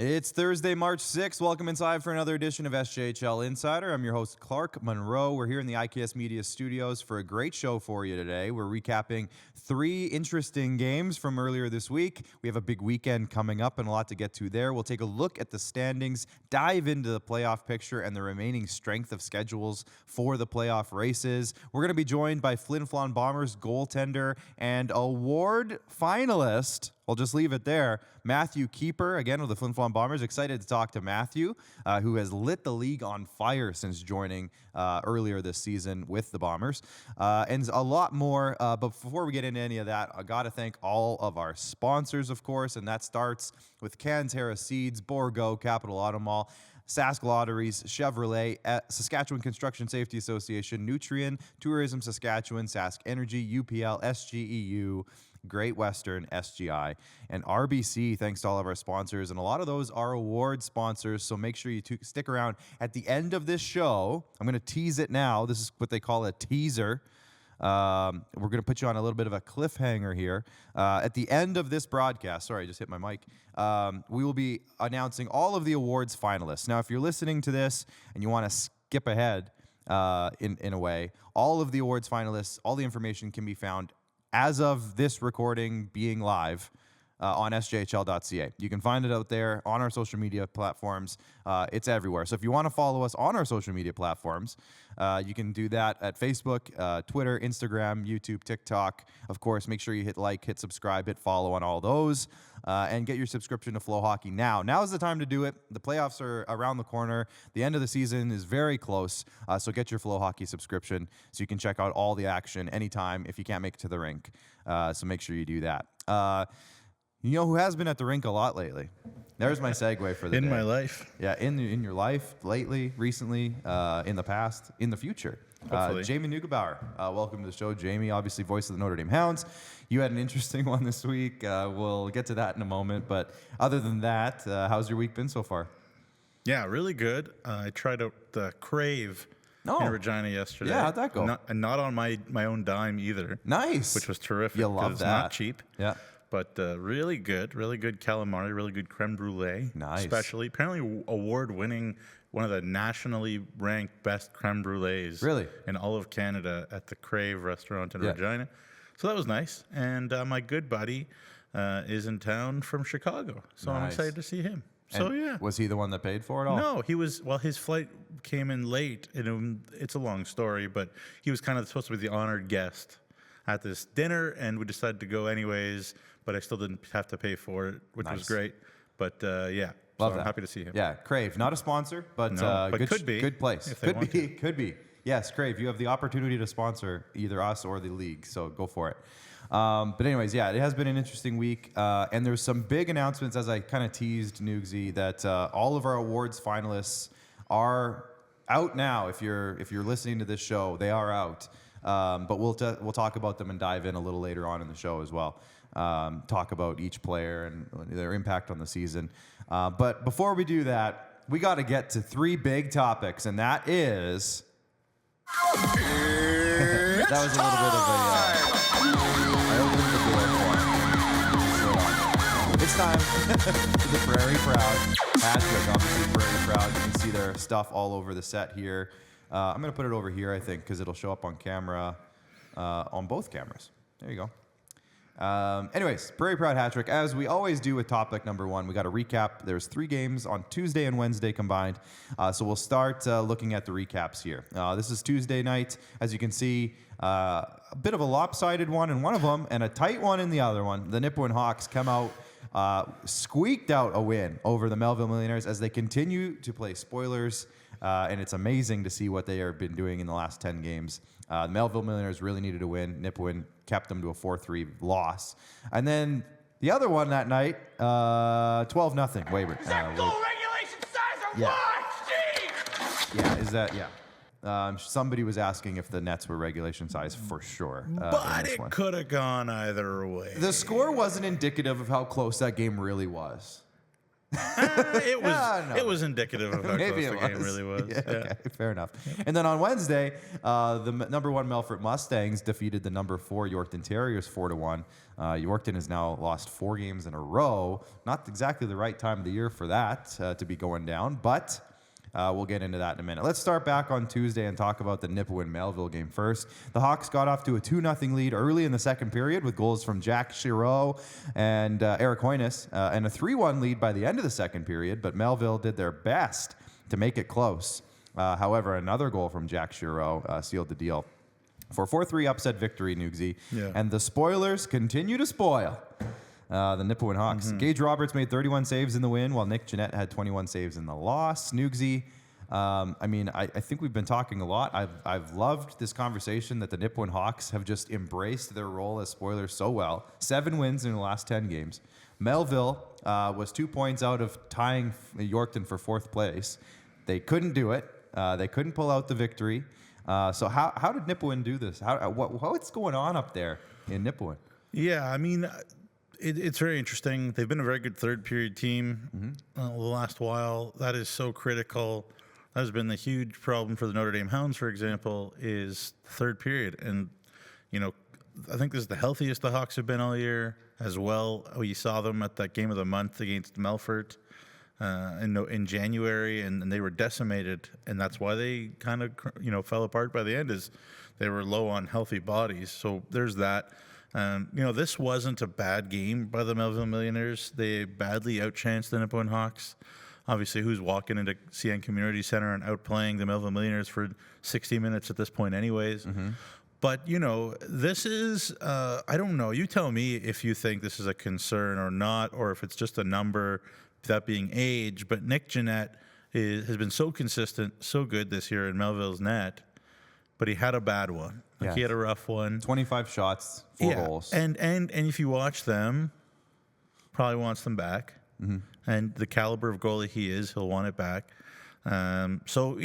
It's Thursday, March 6th. Welcome inside for another edition of SJHL Insider. I'm your host, Clark Munroe. We're here in the IKS Media Studios for a great show for you today. We're recapping 3 interesting games from earlier this week. We have a big weekend coming up and a lot to get to there. We'll take a look at the standings, dive into the playoff picture and the remaining strength of schedules for the playoff races. We're going to be joined by Flin Flon Bombers goaltender and award finalist, I'll just leave it there, Matthew Kieper, again with the Flin Flon Bombers. Excited to talk to Matthew, who has lit the league on fire since joining earlier this season with the Bombers, and a lot more. But before we get into any of that, I got to thank all of our sponsors, of course, and that starts with Cantera Seeds, Borgo, Capital Auto Mall, Sask Lotteries, Chevrolet, Saskatchewan Construction Safety Association, Nutrien, Tourism Saskatchewan, Sask Energy, UPL, SGEU, Great Western, SGI, and RBC. Thanks to all of our sponsors, and a lot of those are award sponsors, so make sure you stick around. At the end of this show, I'm going to tease it now. This is what they call a teaser. We're going to put you on a little bit of a cliffhanger here. At the end of this broadcast, sorry, I just hit my mic, we will be announcing all of the awards finalists. Now, if you're listening to this and you want to skip ahead in a way, all of the awards finalists, all the information can be found as of this recording being live on sjhl.ca. You can find it out there on our social media platforms. It's everywhere. So if you want to follow us on our social media platforms, you can do that at Facebook, Twitter, Instagram, YouTube, TikTok. Of course, make sure you hit like, hit subscribe, hit follow on all those, and get your subscription to Flow Hockey now. Now is the time to do it. The playoffs are around the corner. The end of the season is very close, so get your Flow Hockey subscription so you can check out all the action anytime if you can't make it to the rink. So make sure you do that. You know who has been at the rink a lot lately? There's my segue for the day. In my life. Yeah, in your life, lately, recently, in the past, in the future. Jamie Neugebauer, welcome to the show. Jamie, obviously voice of the Notre Dame Hounds. You had an interesting one this week. We'll get to that in a moment. But other than that, how's your week been so far? Yeah, really good. I tried out the Crave in Regina yesterday. Yeah, how'd that go? Not on my own dime either. Nice. Which was terrific. You love that. It's not cheap. Yeah. But really good calamari, really good creme brulee. Nice. Especially, apparently award-winning, one of the nationally ranked best creme brulees in all of Canada at the Crave restaurant in Regina. So that was nice. And my good buddy is in town from Chicago. So I'm excited to see him. So, yeah. Was he the one that paid for it all? No, he was, well, his flight came in late. And it's a long story, but he was kind of supposed to be the honored guest at this dinner, and we decided to go anyways, but I still didn't have to pay for it, which was great. But, yeah, Love so that. I'm happy to see him. Yeah, Crave, not a sponsor, but, good, could be. Good place. If they want to. Could be. Yes, Crave, you have the opportunity to sponsor either us or the league, so go for it. But anyways, yeah, it has been an interesting week, and there's some big announcements, as I kind of teased, Nugsy, that all of our awards finalists are out now. If you're listening to this show, they are out. But we'll talk about them and dive in a little later on in the show as well. Talk about each player and their impact on the season. But before we do that, we got to get to 3 big topics, and that is... that was a little bit of a... I opened the door for it. It's time for the Prairie Proud hashtag. Obviously, Prairie Proud. You can see their stuff all over the set here. I'm going to put it over here, I think, because it'll show up on camera, on both cameras. There you go. Anyways, Prairie Proud hat trick. As we always do with topic number 1, we got a recap. There's 3 games on Tuesday and Wednesday combined. So we'll start looking at the recaps here. This is Tuesday night. As you can see, a bit of a lopsided one in one of them and a tight one in the other one. The Nipawin Hawks come out, squeaked out a win over the Melville Millionaires as they continue to play spoilers. And it's amazing to see what they have been doing in the last 10 games. The Melville Millionaires really needed to win. Nipawin kept them to a 4-3 loss. And then the other one that night, 12-0 Weyburn. Is that goal regulation size or what? Jeez! Yeah, is that, somebody was asking if the nets were regulation size for sure. But it could have gone either way. The score wasn't indicative of how close that game really was. It was indicative of how close the game really was. Yeah, okay, fair enough. And then on Wednesday, the number 1 Melfort Mustangs defeated the number 4 Yorkton Terriers 4-1. Yorkton has now lost 4 games in a row. Not exactly the right time of the year for that to be going down, but we'll get into that in a minute. Let's start back on Tuesday and talk about the Nipawin-Melville game first. The Hawks got off to a 2-0 lead early in the second period with goals from Jack Giroux and Eric Hoynes, and a 3-1 lead by the end of the second period, but Melville did their best to make it close. However, another goal from Jack Giroux sealed the deal for a 4-3 upset victory, Nugsy. Yeah. And the spoilers continue to spoil. The Nipawin Hawks. Gage Roberts made 31 saves in the win, while Nick Jeanette had 21 saves in the loss. Nugsy, I think we've been talking a lot. I've loved this conversation that the Nipawin Hawks have just embraced their role as spoilers so well. 7 wins in the last 10 games. Melville was 2 points out of tying Yorkton for 4th place. They couldn't do it. They couldn't pull out the victory. So how did Nipawin do this? What's going on up there in Nipawin? Yeah, I mean, it's very interesting. They've been a very good third period team the last while. That is so critical. That has been the huge problem for the Notre Dame Hounds, for example, is third period. And, I think this is the healthiest the Hawks have been all year as well. We saw them at that game of the month against Melfort in January, and they were decimated. And that's why they kind of, fell apart by the end, is they were low on healthy bodies. So there's that. This wasn't a bad game by the Melville Millionaires. They badly outchanced the Nipawin Hawks. Obviously, who's walking into CN Community Center and outplaying the Melville Millionaires for 60 minutes at this point anyways? But, this is, I don't know. You tell me if you think this is a concern or not, or if it's just a number, that being age. But Nick Jeanette has been so consistent, so good this year in Melville's net, but he had a bad one. He had a rough one. 25 shots, 4 goals. And if you watch them, probably wants them back. And the caliber of goalie he is, he'll want it back. So,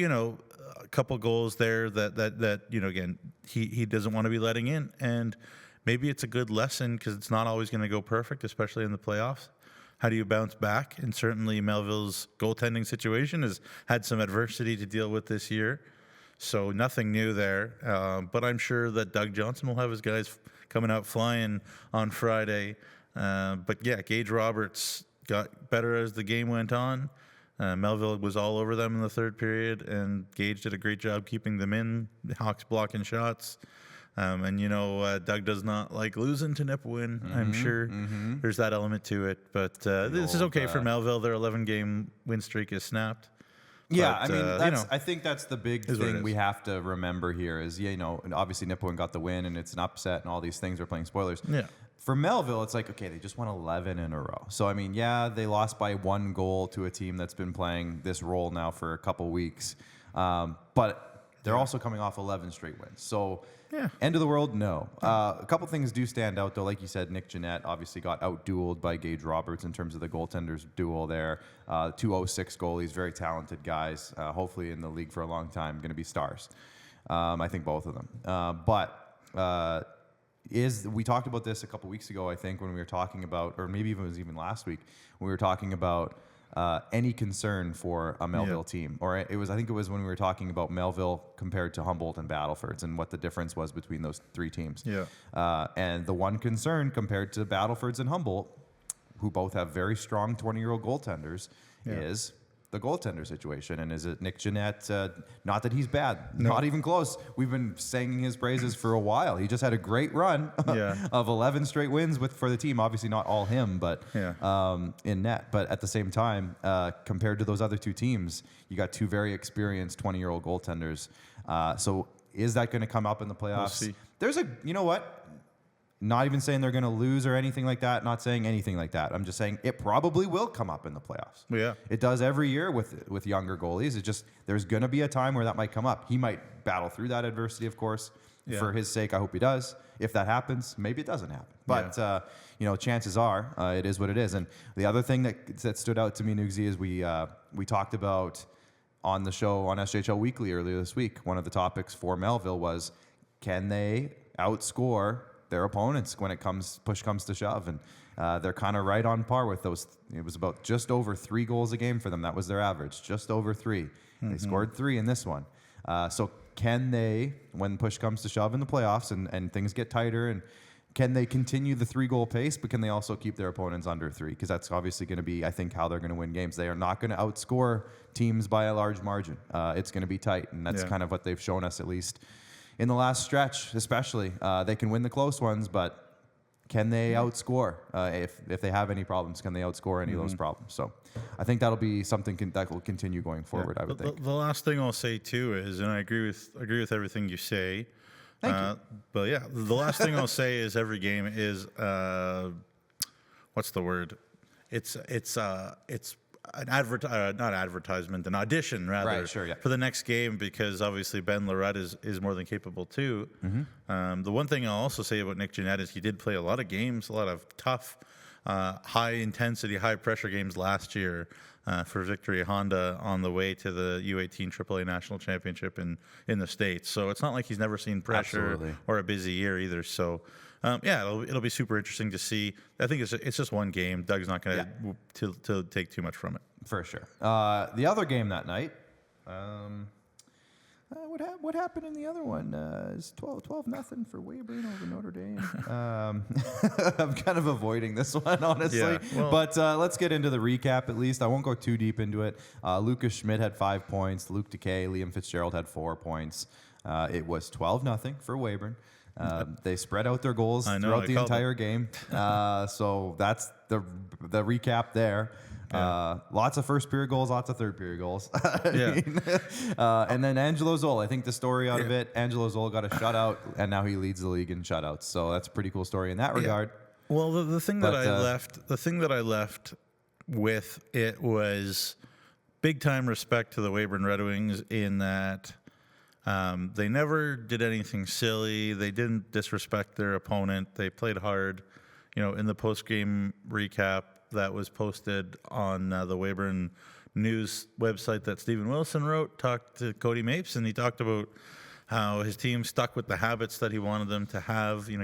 a couple goals there that again, he doesn't want to be letting in. And maybe it's a good lesson because it's not always going to go perfect, especially in the playoffs. How do you bounce back? And certainly Melville's goaltending situation has had some adversity to deal with this year. So nothing new there, but I'm sure that Doug Johnson will have his guys coming out flying on Friday. But yeah, Gage Roberts got better as the game went on. Melville was all over them in the third period, and Gage did a great job keeping them in. The Hawks blocking shots. Doug does not like losing to Nipawin. I'm sure there's that element to it. But this is okay for Melville. Their 11-game win streak is snapped. Yeah, but, I think that's the big thing we have to remember here is, obviously Nipawin got the win and it's an upset and all these things. We're playing spoilers. Yeah. For Melville, it's like, okay, they just won 11 in a row. So, they lost by 1 goal to a team that's been playing this role now for a couple weeks. But they're also coming off 11 straight wins. So, end of the world, no. A couple things do stand out, though. Like you said, Nick Jeanette obviously got out-dueled by Gage Roberts in terms of the goaltenders duel there. 206 goalies, very talented guys, hopefully in the league for a long time, going to be stars. I think both of them. We talked about this a couple weeks ago, I think, when we were talking about, or maybe even it was even last week, when we were talking about any concern for a Melville team. Or I think it was when we were talking about Melville compared to Humboldt and Battlefords and what the difference was between those 3 teams. Yeah. And the one concern compared to Battlefords and Humboldt, who both have very strong 20-year-old goaltenders, is the goaltender situation. And is it Nick Jeanette? Not that he's bad, not even close. We've been singing his praises for a while. He just had a great run of 11 straight wins for the team. Obviously not all him, but in net. But at the same time, compared to those other 2 teams, you got 2 very experienced 20-year-old goaltenders. So is that going to come up in the playoffs? We'll see. You know what? Not even saying they're going to lose or anything like that. Not saying anything like that. I'm just saying it probably will come up in the playoffs. Yeah. It does every year with younger goalies. It's just there's going to be a time where that might come up. He might battle through that adversity, of course. Yeah. For his sake, I hope he does. If that happens, maybe it doesn't happen. But, chances are it is what it is. And the other thing that stood out to me, Nugsy, is we talked about on the show on SJHL Weekly earlier this week. One of the topics for Melville was, can they outscore their opponents when push comes to shove, and they're kind of right on par with those. It was about just over 3 goals a game for them. That was their average, just over 3. They scored 3 in this one. So can they, when push comes to shove in the playoffs and things get tighter, and can they continue the 3-goal pace, but can they also keep their opponents under 3? Because that's obviously going to be, I think, how they're going to win games. They are not going to outscore teams by a large margin. It's going to be tight, and that's kind of what they've shown us, at least in the last stretch, especially. They can win the close ones, but can they outscore? If they have any problems, can they outscore any of those problems? So I think that'll be something that will continue going forward, I would think. The last thing I'll say, too, is, and I agree with everything you say, Thank you. but yeah, the last thing I'll say is every game is, what's the word? It's an an audition rather, Right, sure, yeah. for the next game, because obviously Ben Lorette is more than capable too. The one thing I'll also say about Nick Jeanette is he did play a lot of games, a lot of tough, high intensity, high pressure games last year for Victory Honda on the way to the U18 AAA National Championship in the States. So it's not like he's never seen pressure or a busy year either. So it'll be super interesting to see. I think it's just one game. Doug's not going to take too much from it. For sure. The other game that night, what happened in the other one? Is 12-0 for Weyburn over Notre Dame. I'm kind of avoiding this one, honestly. Yeah, well, but let's get into the recap at least. I won't go too deep into it. Lucas Schmidt had 5 points. Luke Decay, Liam Fitzgerald had 4 points. It was 12-0 for Weyburn. They spread out their goals throughout the entire game. So that's the recap there. Lots of first period goals, lots of third period goals. And then Angelo Zoll, I think the story out of it, Angelo Zoll got a shutout, and now he leads the league in shutouts. So that's a pretty cool story in that regard. Well, the thing that I left with it was big time respect to the Weyburn Red Wings in that they never did anything silly. They didn't disrespect their opponent. They played hard. In the post-game recap that was posted on the Weyburn News website that Stephen Wilson wrote, talked to Cody Mapes, and he talked about how his team stuck with the habits that he wanted them to have. You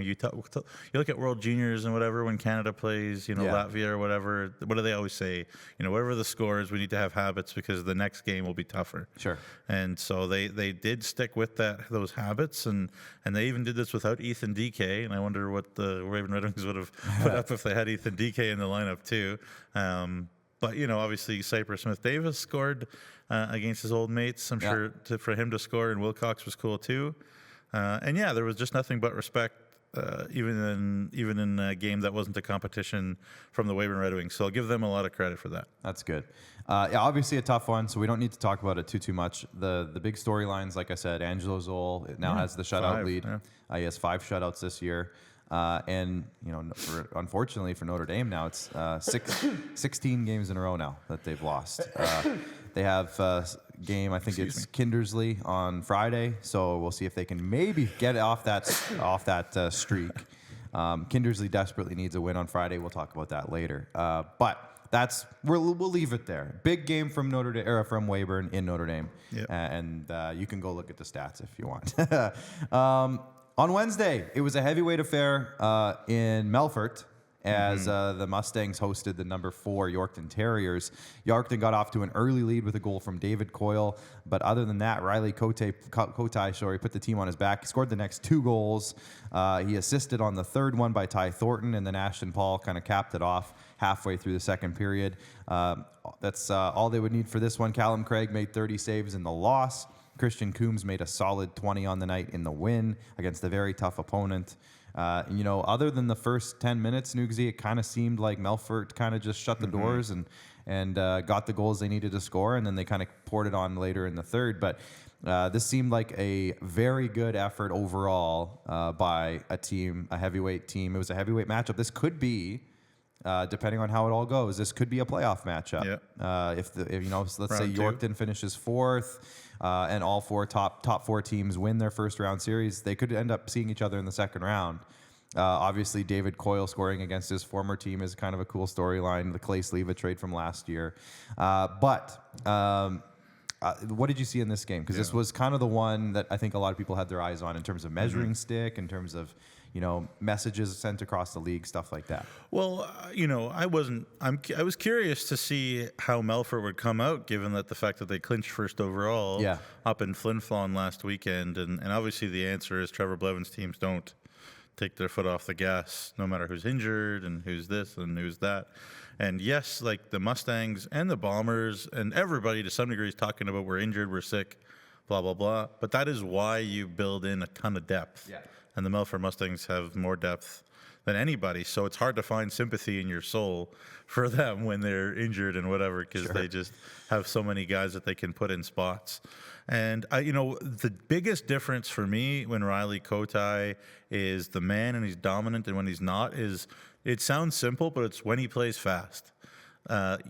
look at World Juniors and whatever, when Canada plays, Latvia or whatever, what do they always say? Whatever the score is, we need to have habits because the next game will be tougher. Sure. And so they did stick with those habits, and they even did this without Ethan DK, and I wonder what the Weyburn Red Wings would have put up if they had Ethan DK in the lineup too. But obviously Cypress Smith-Davis scored against his old mates. I'm sure for him to score, and Wilcox was cool too. There was just nothing but respect, even in a game that wasn't a competition from the Weyburn Red Wings. So I'll give them a lot of credit for that. That's good. Obviously a tough one, so we don't need to talk about it too much. The big storylines, like I said, Angelo Zoll now has the shutout lead. Yeah. He has 5 shutouts this year. Unfortunately for Notre Dame now, it's 16 games in a row now that they've lost. They have game, I think it's Kindersley on Friday, so we'll see if they can maybe get off that streak. Kindersley desperately needs a win on Friday. We'll talk about that later. But we'll leave it there. Big game from from Weyburn in Notre Dame, and you can go look at the stats if you want. On Wednesday, it was a heavyweight affair in Melfort as the Mustangs hosted the number 4 Yorkton Terriers. Yorkton got off to an early lead with a goal from David Coyle, but other than that, Riley Kotai put the team on his back. He scored the next 2 goals. He assisted on the third one by Ty Thornton, and then Ashton Paul kind of capped it off halfway through the second period. That's all they would need for this one. Callum Craig made 30 saves in the loss. Christian Coombs made a solid 20 on the night in the win against a very tough opponent. Other than the first 10 minutes, Nugsy, it kind of seemed like Melfort kind of just shut the doors and got the goals they needed to score, and then they kind of poured it on later in the third. But this seemed like a very good effort overall by a heavyweight team. It was a heavyweight matchup. This could be, depending on how it all goes, this could be a playoff matchup. Let's say Yorkton finishes 4th. And all 4 top 4 teams win their first round series, they could end up seeing each other in the second round. Obviously, David Coyle scoring against his former team is kind of a cool storyline, the Clay Sleva trade from last year. But what did you see in this game? Because this was kind of the one that I think a lot of people had their eyes on in terms of measuring stick, in terms of messages sent across the league, stuff like that. Well, I was curious to see how Melfort would come out, given that the fact that they clinched first overall up in Flin Flon last weekend. And obviously the answer is Trevor Blevins teams don't take their foot off the gas, no matter who's injured and who's this and who's that. And yes, like the Mustangs and the Bombers and everybody to some degree is talking about we're injured, we're sick, blah, blah, blah. But that is why you build in a ton of depth. Yeah. And the Melfort Mustangs have more depth than anybody. So it's hard to find sympathy in your soul for them when they're injured and whatever, because they just have so many guys that they can put in spots. And, the biggest difference for me when Riley Kotai is the man and he's dominant and when he's not is, it sounds simple, but it's when he plays fast.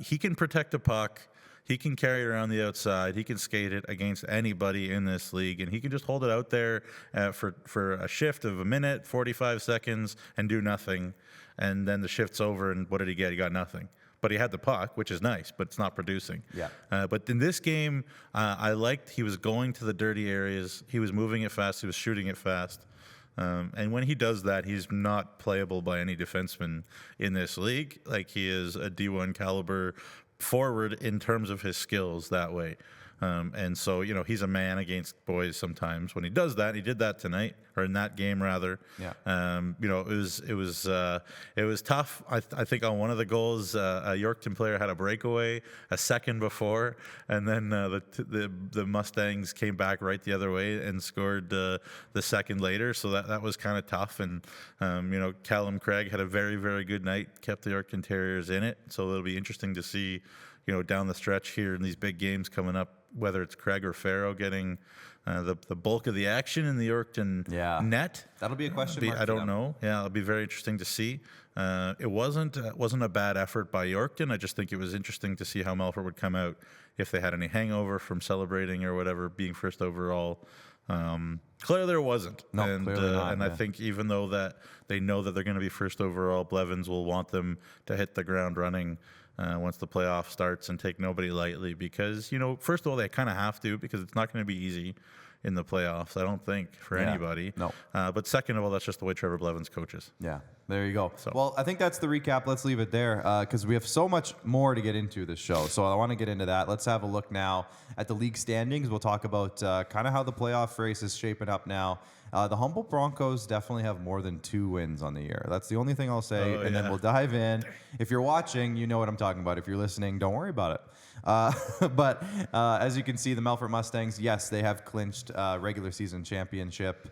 He can protect a puck. He can carry it around the outside. He can skate it against anybody in this league, and he can just hold it out there for a shift of a minute, 45 seconds, and do nothing. And then the shift's over, and what did he get? He got nothing. But he had the puck, which is nice, but it's not producing. Yeah. But in this game, I liked he was going to the dirty areas. He was moving it fast. He was shooting it fast. And when he does that, he's not playable by any defenseman in this league. Like, he is a D1 caliber forward in terms of his skills that way. And so, he's a man against boys sometimes when he does that. He did that tonight, or in that game rather. Yeah. It was tough. I think on one of the goals, a Yorkton player had a breakaway a second before, and then the Mustangs came back right the other way and scored the second later. So that was kind of tough. And Callum Craig had a very, very good night, kept the Yorkton Terriers in it. So it'll be interesting to see, down the stretch here in these big games coming up, whether it's Craig or Farrow getting the bulk of the action in the Yorkton net. That'll be a question mark. I don't know. Yeah, it'll be very interesting to see. It wasn't a bad effort by Yorkton. I just think it was interesting to see how Melfort would come out if they had any hangover from celebrating or whatever, being first overall. Clearly there wasn't. No, clearly not. And I think even though that they know that they're going to be first overall, Blevins will want them to hit the ground running once the playoff starts and take nobody lightly, because, first of all, they kind of have to, because it's not going to be easy in the playoffs, I don't think, for anybody. No. But second of all, that's just the way Trevor Blevins coaches. Yeah, there you go. So. Well, I think that's the recap. Let's leave it there, because we have so much more to get into this show. So I want to get into that. Let's have a look now at the league standings. We'll talk about kind of how the playoff race is shaping up now. The Humboldt Broncos definitely have more than 2 wins on the year. That's the only thing I'll say, and then we'll dive in. If you're watching, you know what I'm talking about. If you're listening, don't worry about it. But as you can see, the Melfort Mustangs, yes, they have clinched regular season championship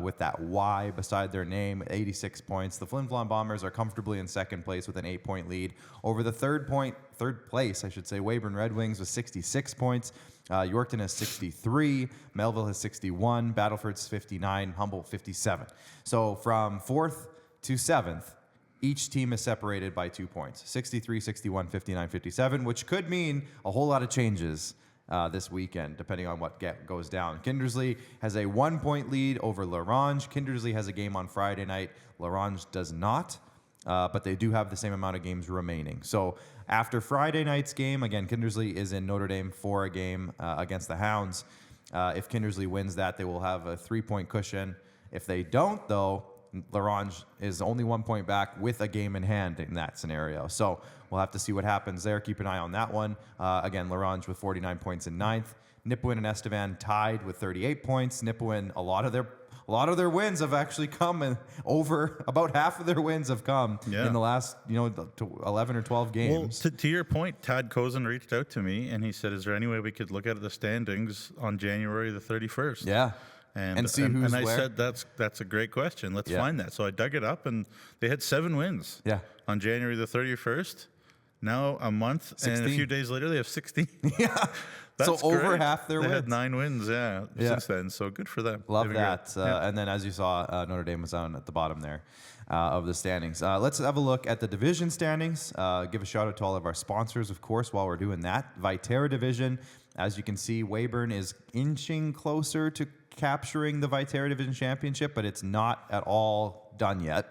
with that Y beside their name, 86 points. The Flin Flon Bombers are comfortably in second place with an 8-point lead over the third place, Weyburn Red Wings with 66 points. Yorkton has 63, Melville has 61, Battleford's 59, Humboldt 57. So from 4th to 7th, each team is separated by 2 points, 63, 61, 59, 57, which could mean a whole lot of changes this weekend, depending on what goes down. Kindersley has a 1-point lead over LaRange. Kindersley has a game on Friday night. LaRange does not, but they do have the same amount of games remaining. So after Friday night's game, again, Kindersley is in Notre Dame for a game against the Hounds. If Kindersley wins that, they will have a 3-point cushion. If they don't, though, LaRange is only 1 point back with a game in hand in that scenario. So we'll have to see what happens there. Keep an eye on that one. Again, LaRange with 49 points in 9th. Nipawin and Estevan tied with 38 points. Nipawin, a lot of their wins have actually come in over, about half of their wins have come in the last 11 or 12 games. Well, to your point, Tad Kozin reached out to me and he said, is there any way we could look at the standings on January the 31st? Yeah. And see who's and I where? said that's a great question. Let's find that. So I dug it up, and they had 7 wins. On January the 31st. Now a month 16. And a few days later they have 16. Yeah. That's so over great. half their wins. They had 9 wins, since then. So good for them. Love that. And then, as you saw, Notre Dame was down at the bottom there of the standings. Let's have a look at the division standings. Give a shout out to all of our sponsors, of course, while we're doing that. Viterra Division, as you can see, Weyburn is inching closer to capturing the Viterra Division Championship, but it's not at all done yet.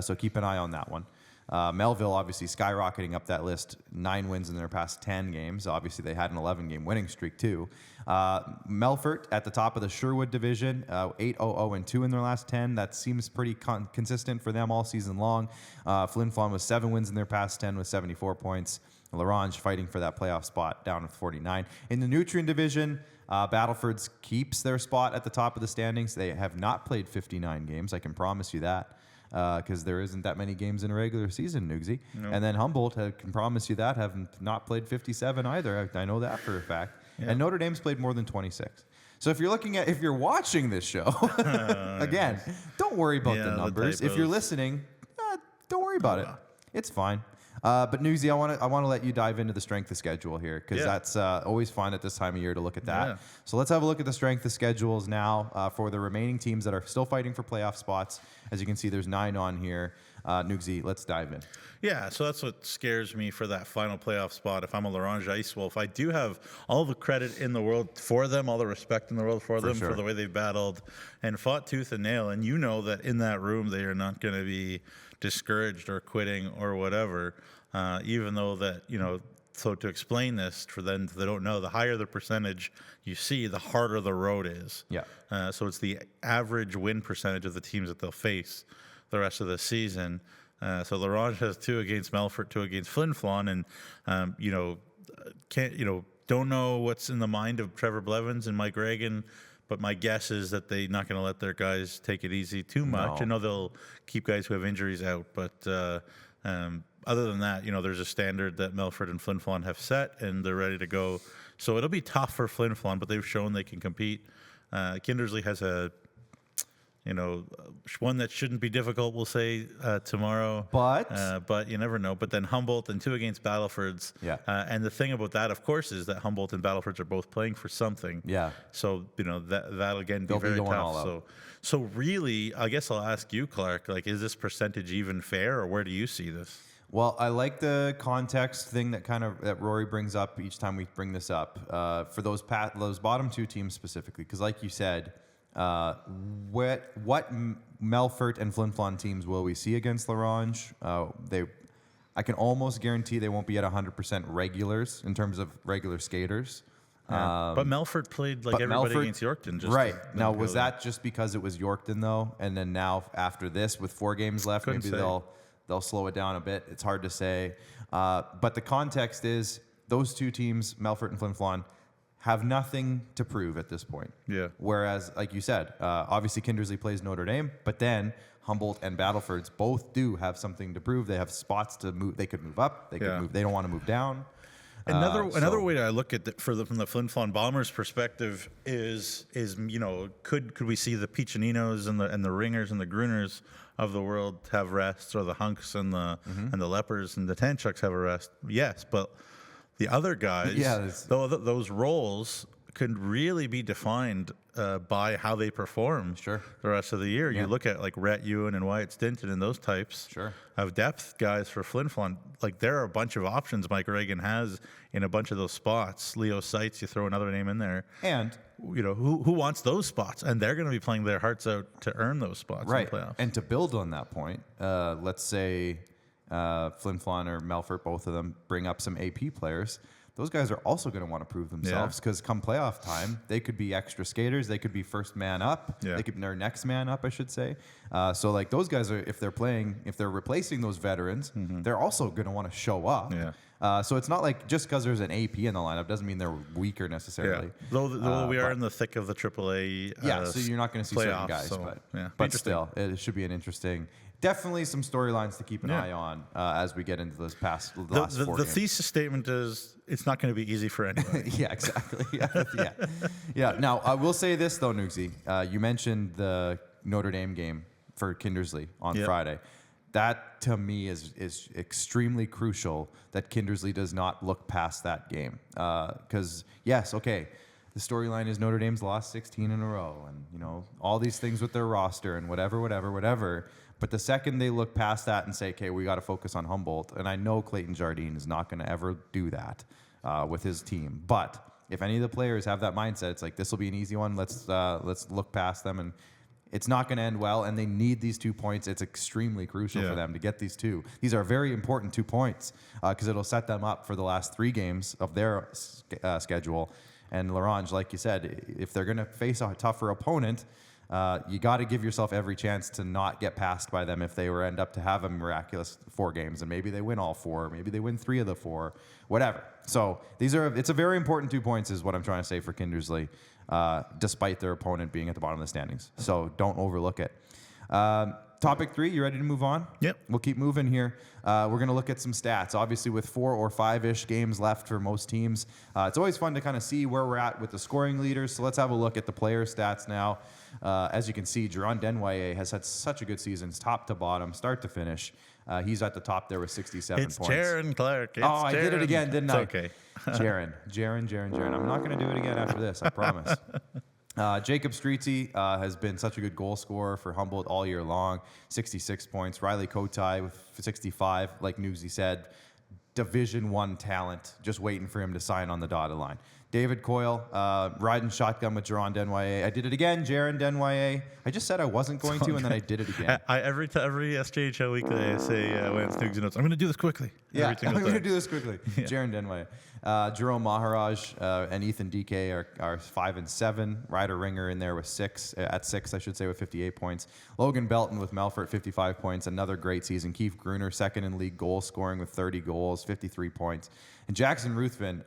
So keep an eye on that one. Melville obviously skyrocketing up that list, 9 wins in their past 10 games. Obviously, they had an 11-game winning streak too. Melfort at the top of the Sherwood division, 8-0-0-2 in their last 10. That seems pretty consistent for them all season long. Flin Flon with 7 wins in their past 10 with 74 points. Larange fighting for that playoff spot down with 49. In the Nutrien division, Battleford's keeps their spot at the top of the standings. They have not played 59 games, I can promise you that. Because there isn't that many games in a regular season, Nugsy. Nope. And then Humboldt, can promise you that, have not played 57 either. I know that for a fact. Yeah. And Notre Dame's played more than 26. So if you're watching this show, again, don't worry about the numbers. If you're listening, don't worry about it. It's fine. But Newsy, I want to let you dive into the strength of schedule here, because that's always fun at this time of year to look at that. Yeah. So let's have a look at the strength of schedules now for the remaining teams that are still fighting for playoff spots. As you can see, there's 9 on here. Nugsy, let's dive in. Yeah, so that's what scares me for that final playoff spot. If I'm a Larange Ice Wolf, I do have all the credit in the world for them, all the respect in the world for them, for the way they've battled and fought tooth and nail. And you know that in that room, they are not going to be discouraged or quitting or whatever, even though that, so to explain this for them, they don't know, the higher the percentage you see, the harder the road is. Yeah. So it's the average win percentage of the teams that they'll face the rest of the season. So Larange has 2 against Melfort, 2 against Flin Flon, and don't know what's in the mind of Trevor Blevins and Mike Reagan, but my guess is that they're not going to let their guys take it easy too much. No. I know they'll keep guys who have injuries out, but other than that, there's a standard that Melfort and Flin Flon have set, and they're ready to go. So it'll be tough for Flin Flon, but they've shown they can compete. Kindersley has a one that shouldn't be difficult, we'll say, tomorrow. But you never know. But then Humboldt and 2 against Battlefords. Yeah. And the thing about that, of course, is that Humboldt and Battlefords are both playing for something. Yeah. So, that'll again be very tough. So really, I guess I'll ask you, Clark, is this percentage even fair, or where do you see this? Well, I like the context thing that Rory brings up each time we bring this up for those bottom 2 teams specifically, because like you said, what Melfort and Flin Flon teams will we see against Larange? I can almost guarantee they won't be at 100% regulars in terms of regular skaters. Yeah. But Melfort played everybody against Yorkton. Right. Now, was that just because it was Yorkton, though? And then now, after this, with 4 games left, maybe they'll slow it down a bit. It's hard to say. But the context is those 2 teams, Melfort and Flin Flon, have nothing to prove at this point. Yeah. Whereas, like you said, obviously Kindersley plays Notre Dame, but then Humboldt and Battlefords both do have something to prove. They have spots to move. They could move up. They could move. They don't want to move down. Another way that I look at it from the Flin Flon Bombers perspective is could we see the Pichininos and the Ringers and the Gruners of the world have rests, or the Hunks and the Lepers and the Tanchucks have a rest? Yes, but the other guys, those roles could really be defined by how they perform the rest of the year. Yeah. You look at Rhett Ewan and Wyatt Stinton and those types of depth guys for Flin Flon. There are a bunch of options Mike Reagan has in a bunch of those spots. Leo Seitz, you throw another name in there. And who wants those spots? And they're going to be playing their hearts out to earn those spots in the playoffs. And to build on that point, let's say Flin Flon or Melfort, both of them, bring up some AP players. Those guys are also going to want to prove themselves, because come playoff time, they could be extra skaters. They could be first man up. Yeah. They could be their next man up, I should say. So those guys are, if they're replacing those veterans, they're also going to want to show up. Yeah. So it's not like just because there's an AP in the lineup doesn't mean they're weaker necessarily. Yeah. Though we are in the thick of the AAA. So you're not going to see certain guys, but still, it should be an interesting. Definitely some storylines to keep an eye on as we get into those last 4 games. The thesis statement is it's not going to be easy for anybody. Yeah, exactly. Yeah. Now, I will say this, though, Nugsy. You mentioned the Notre Dame game for Kindersley on Friday. That, to me, is extremely crucial that Kindersley does not look past that game. Because, the storyline is Notre Dame's lost 16 in a row and, all these things with their roster and whatever. But the second they look past that and say, okay, we got to focus on Humboldt, and I know Clayton Jardine is not going to ever do that with his team. But if any of the players have that mindset, it's like, this will be an easy one. Let's look past them. And it's not going to end well, and they need these 2 points. It's extremely crucial for them to get these 2. These are very important 2 points because it'll set them up for the last 3 games of their schedule. And Larange, like you said, if they're going to face a tougher opponent, you got to give yourself every chance to not get passed by them if they were end up to have a miraculous 4 games, and maybe they win all 4, maybe they win 3 of the 4, whatever. So it's a very important 2 points is what I'm trying to say for Kindersley, despite their opponent being at the bottom of the standings. So don't overlook it. Topic 3, you ready to move on? Yep. We'll keep moving here. We're going to look at some stats. Obviously, with 4 or 5-ish games left for most teams, it's always fun to kind of see where we're at with the scoring leaders. So let's have a look at the player stats now. As you can see, Jaron Denwye has had such a good season, top to bottom, start to finish. He's at the top there with 67 points. It's Jaron, Clark. I did it again, didn't I? It's okay. Jaron. I'm not going to do it again after this, I promise. Jacob Streetsy has been such a good goal scorer for Humboldt all year long, 66 points. Riley Kotai with 65, like Newsy said, Division I talent, just waiting for him to sign on the dotted line. David Coyle, riding shotgun with Jaron Denwye. I did it again, Jaron Denwye. I just said I wasn't going to, and then I did it again. Every SJHL weekly, I say, when Snoogs notes, I'm going to do this quickly. Yeah, I'm going to do this quickly. Yeah. Jaron Denwye. Jerome Maharaj and Ethan DK are 5 and 7. Ryder Ringer in there with 6, I should say, with 58 points. Logan Belton with Melfort, 55 points. Another great season. Keith Gruner, second in league goal scoring with 30 goals, 53 points. And Jackson Ruthven,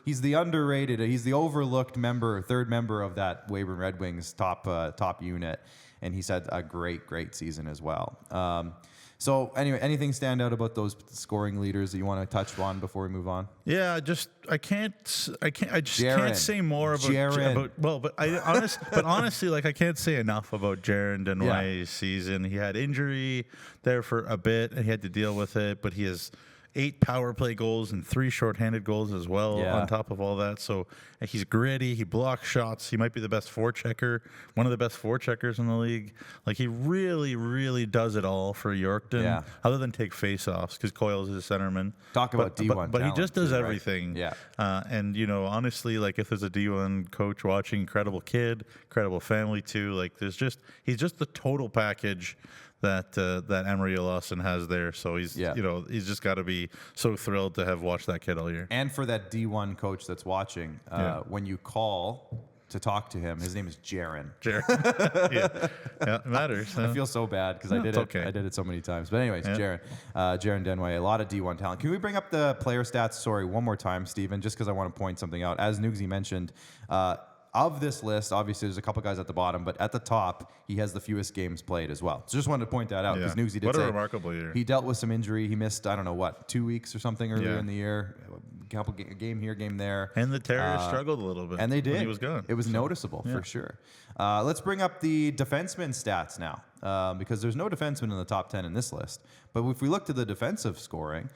he's the underrated, he's the overlooked third member of that Weyburn Red Wings top unit. And he's had a great season as well. So anyway, anything stand out about those scoring leaders that you want to touch on before we move on? Yeah, I can't say more about honestly, like I can't say enough about Jaron Denwye's season. He had injury there for a bit and he had to deal with it, but he has 8 power play goals and 3 shorthanded goals as well on top of all that. So he's gritty. He blocks shots. He might be the best forechecker, one of the best forecheckers in the league. Like he really does it all for Yorkton, other than take faceoffs because Coyle's his centerman. Talk about D1 but he just does everything. Right? Yeah. And honestly, like if there's a D1 coach watching, incredible kid, incredible family too. Like he's just the total package that Emery Lawson has there. So he's just got to be so thrilled to have watched that kid all year. And for that D1 coach that's watching, when you call to talk to him, his name is Jaron. Yeah, it matters. I feel so bad because I did it. Okay. I did it so many times. But anyways, Jaron Denwye, a lot of D1 talent. Can we bring up the player stats? One more time, Stephen, just because I want to point something out. As Nugsy mentioned, of this list, obviously there's a couple guys at the bottom, but at the top, he has the fewest games played as well. So just wanted to point that out because Newsy did what say a remarkable year. He dealt with some injury. He missed, 2 weeks or something earlier in the year. A couple game here, game there. And the Terriers struggled a little bit. And they did. When he was gone. It was noticeable for sure. Let's bring up the defenseman stats now because there's no defenseman in the top 10 in this list. But if we look to the defensive scoring,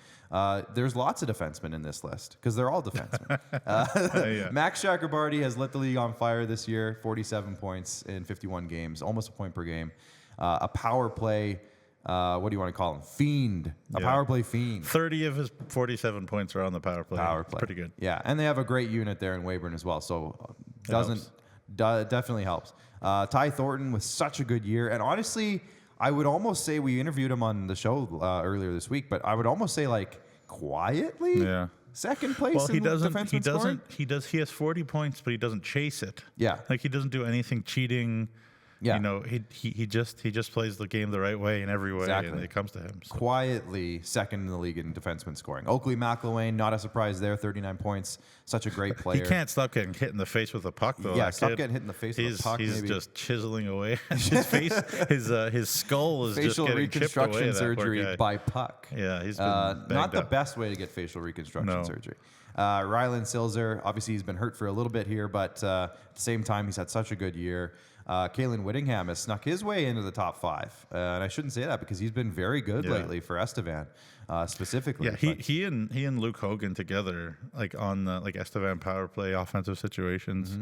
there's lots of defensemen in this list because they're all defensemen. Max Chakrabarty has lit the league on fire this year, 47 points in 51 games, almost a point per game. A power play, what do you want to call him? Fiend. A power play fiend. 30 of his 47 points are on the power play. Pretty good. Yeah, and they have a great unit there in Weyburn as well, so definitely helps. Ty Thornton with such a good year, and honestly, I would almost say we interviewed him on the show earlier this week, but I would almost say like quietly, second place. Well, He has 40 points, but he doesn't chase it. Yeah, like he doesn't do anything cheating. Yeah, he just plays the game the right way in every way, and it comes to him. So. Quietly second in the league in defenseman scoring. Oakley McIlwain, not a surprise there, 39 points. Such a great player. He can't stop getting hit in the face with a puck, though. Yeah, stop getting hit in the face with a puck. He's just chiseling away. His face, his skull is just getting chipped away. Facial reconstruction surgery by puck. Yeah, he's been not the best way to get facial reconstruction surgery. Rylan Silzer, obviously he's been hurt for a little bit here, but at the same time, he's had such a good year. Kalen Whittingham has snuck his way into the top 5, and I shouldn't say that because he's been very good lately for Estevan, specifically. Yeah, he and Luke Hogan together, like on the Estevan power play offensive situations,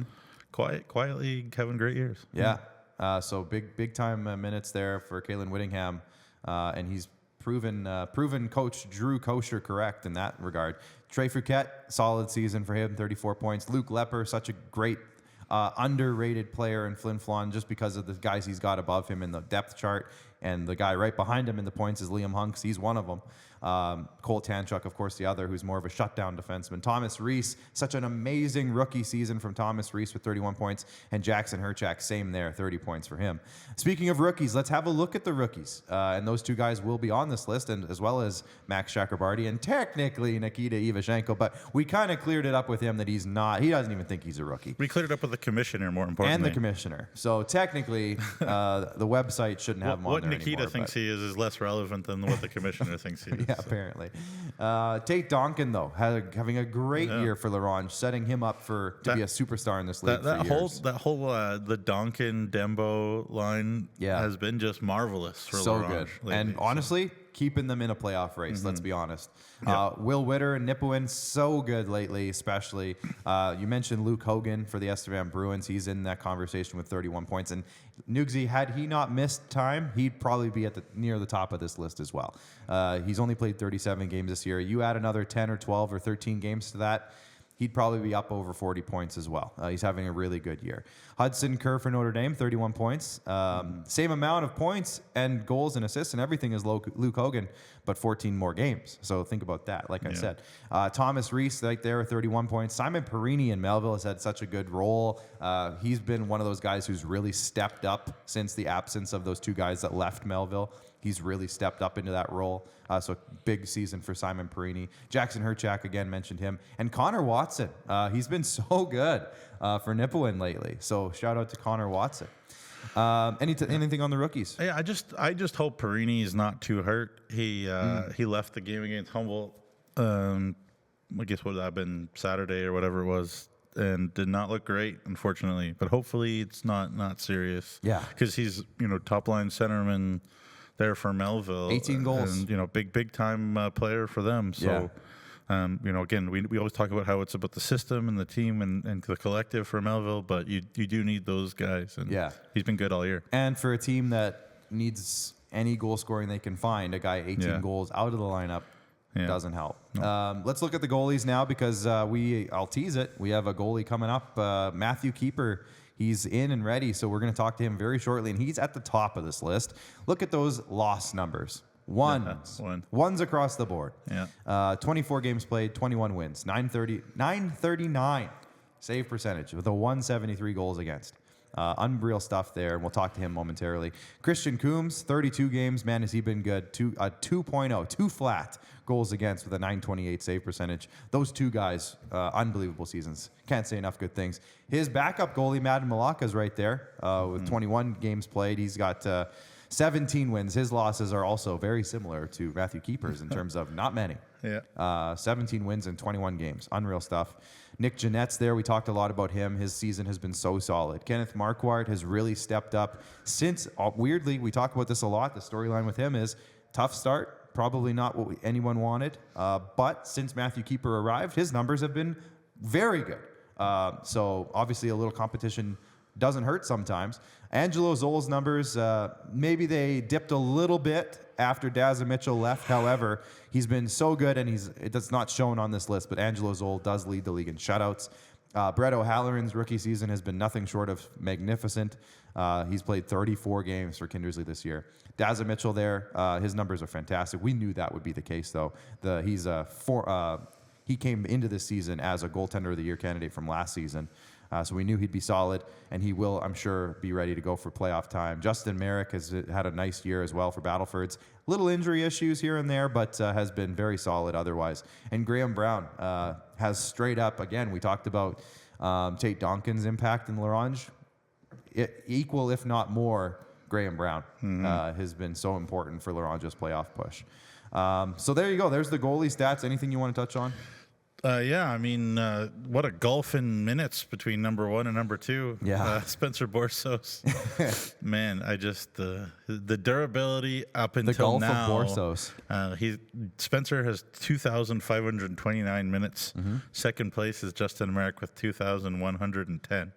quietly having great years. Yeah, so big time minutes there for Kalen Whittingham, and he's proven Coach Drew Kosher correct in that regard. Trey Fouquet, solid season for him, 34 points. Luke Lepper, such a great underrated player in Flin Flon just because of the guys he's got above him in the depth chart. And the guy right behind him in the points is Liam Hunks. He's one of them. Cole Tanchuk, of course, the other, who's more of a shutdown defenseman. Thomas Rees, such an amazing rookie season from Thomas Rees with 31 points. And Jackson Herchak, same there, 30 points for him. Speaking of rookies, let's have a look at the rookies. And those two guys will be on this list, and as well as Max Chakrabarty and technically Nikita Ivashenko. But we kind of cleared it up with him that he's not. He doesn't even think he's a rookie. We cleared it up with the commissioner, more importantly. And the commissioner. So technically, the website shouldn't have him on there What Nikita anymore, thinks he is less relevant than what the commissioner thinks he is. Yeah, apparently. Tate Donkin, though, having a great year for Larange, setting him up to be a superstar in this league for years. That whole the Donkin Dembo line has been just marvelous for so Larange good. lately, And honestly, keeping them in a playoff race, let's be honest. Yeah. Will Witter and Nipawin, so good lately, especially. You mentioned Luke Hogan for the Estevan Bruins. He's in that conversation with 31 points. And Nugsy, had he not missed time, he'd probably be at near the top of this list as well. He's only played 37 games this year. You add another 10 or 12 or 13 games to that, he'd probably be up over 40 points as well. He's having a really good year. Hudson Kerr for Notre Dame, 31 points. Same amount of points and goals and assists and everything as Luke Hogan, but 14 more games. So think about that, like I said. Thomas Rees right there, 31 points. Simon Perini in Melville has had such a good role. He's been one of those guys who's really stepped up since the absence of those two guys that left Melville. He's really stepped up into that role. So big season for Simon Perini. Jackson Herchak, again, mentioned him. And Connor Watson. He's been so good for Nipawin lately. So shout out to Connor Watson. Anything on the rookies? Yeah, I just hope Perini is not too hurt. He left the game against Humboldt. I guess what would that have been, Saturday or whatever it was, and did not look great, unfortunately. But hopefully it's not serious. Yeah, because he's top line centerman there for Melville. 18 goals. And, big time player for them. So, again, we always talk about how it's about the system and the team and the collective for Melville, but you do need those guys. And he's been good all year. And for a team that needs any goal scoring they can find, a guy 18 goals out of the lineup doesn't help. No. Let's look at the goalies now because I'll tease it. We have a goalie coming up, Matthew Kieper. He's in and ready, so we're going to talk to him very shortly, and he's at the top of this list. Look at those loss numbers. Ones across the board. 24 games played, 21 wins, 939 save percentage with a 173 goals against. Unreal stuff there, and we'll talk to him momentarily. Christian Coombs, 32 games. Man, has he been good. 2.0, two flat goals against with a 928 save percentage. Those two guys, unbelievable seasons. Can't say enough good things. His backup goalie, Madden Malacca, is right there with 21 games played. He's got 17 wins. His losses are also very similar to Matthew Kieper's in terms of not many. 17 wins in 21 games. Unreal stuff. Nick Jeanette's there. We talked a lot about him. His season has been so solid. Kenneth Marquardt has really stepped up since, weirdly, we talk about this a lot. The storyline with him is tough start, probably not what anyone wanted. But since Matthew Kieper arrived, his numbers have been very good. So obviously a little competition doesn't hurt sometimes. Angelo Zoll's numbers, maybe they dipped a little bit after Dazza Mitchell left. However, he's been so good, and it's not shown on this list, but Angelo Zoll does lead the league in shutouts. Brett O'Halloran's rookie season has been nothing short of magnificent. He's played 34 games for Kindersley this year. Dazza Mitchell there, his numbers are fantastic. We knew that would be the case, though. He came into this season as a goaltender of the year candidate from last season. So we knew he'd be solid, and he will, I'm sure, be ready to go for playoff time. Justin Merrick has had a nice year as well for Battlefords. Little injury issues here and there, but has been very solid otherwise. And Graham Brown has straight up, again, we talked about Tate Donkin's impact in Larange. Equal, if not more, Graham Brown has been so important for Larange's playoff push. So there you go. There's the goalie stats. Anything you want to touch on? What a gulf in minutes between number one and number two. Spencer Borsos. Man, I just the durability up until the gulf now. Of Borsos. Spencer has 2,529 minutes. Second place is Justin Merrick with 2,110.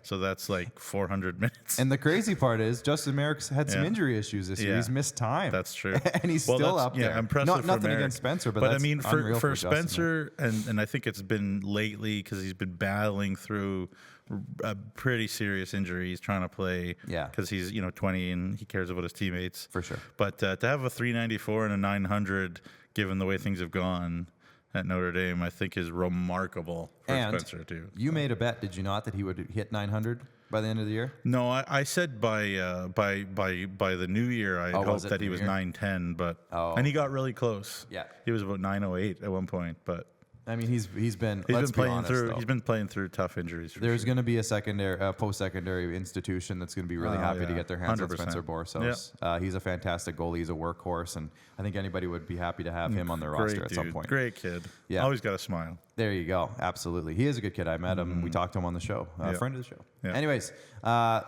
So that's like 400 minutes. And the crazy part is Justin Merrick's had some injury issues this year. He's missed time. That's true. And he's still up there. Impressive Nothing Merrick. against Spencer, but I that's mean, for Spencer and and I think it's been lately because he's been battling through a pretty serious injury. He's trying to play because he's 20 and he cares about his teammates. For sure. But to have a 394 and a 900, given the way things have gone at Notre Dame, I think is remarkable for Spencer too. You made a bet, did you not, that he would hit 900 by the end of the year? No, I said by the new year I hoped that he was 910, but and he got really close. Yeah, he was about 908 at one point, but. I mean, he's been playing through tough injuries. There's going to be a post-secondary institution that's going to be really happy to get their hands 100%. On Spencer Boursos. Yep. He's a fantastic goalie. He's a workhorse, and I think anybody would be happy to have him on their roster at some point. Great kid. Yeah, always got a smile. There you go. Absolutely, he is a good kid. I met him. We talked to him on the show. Friend of the show. Yeah. Anyways,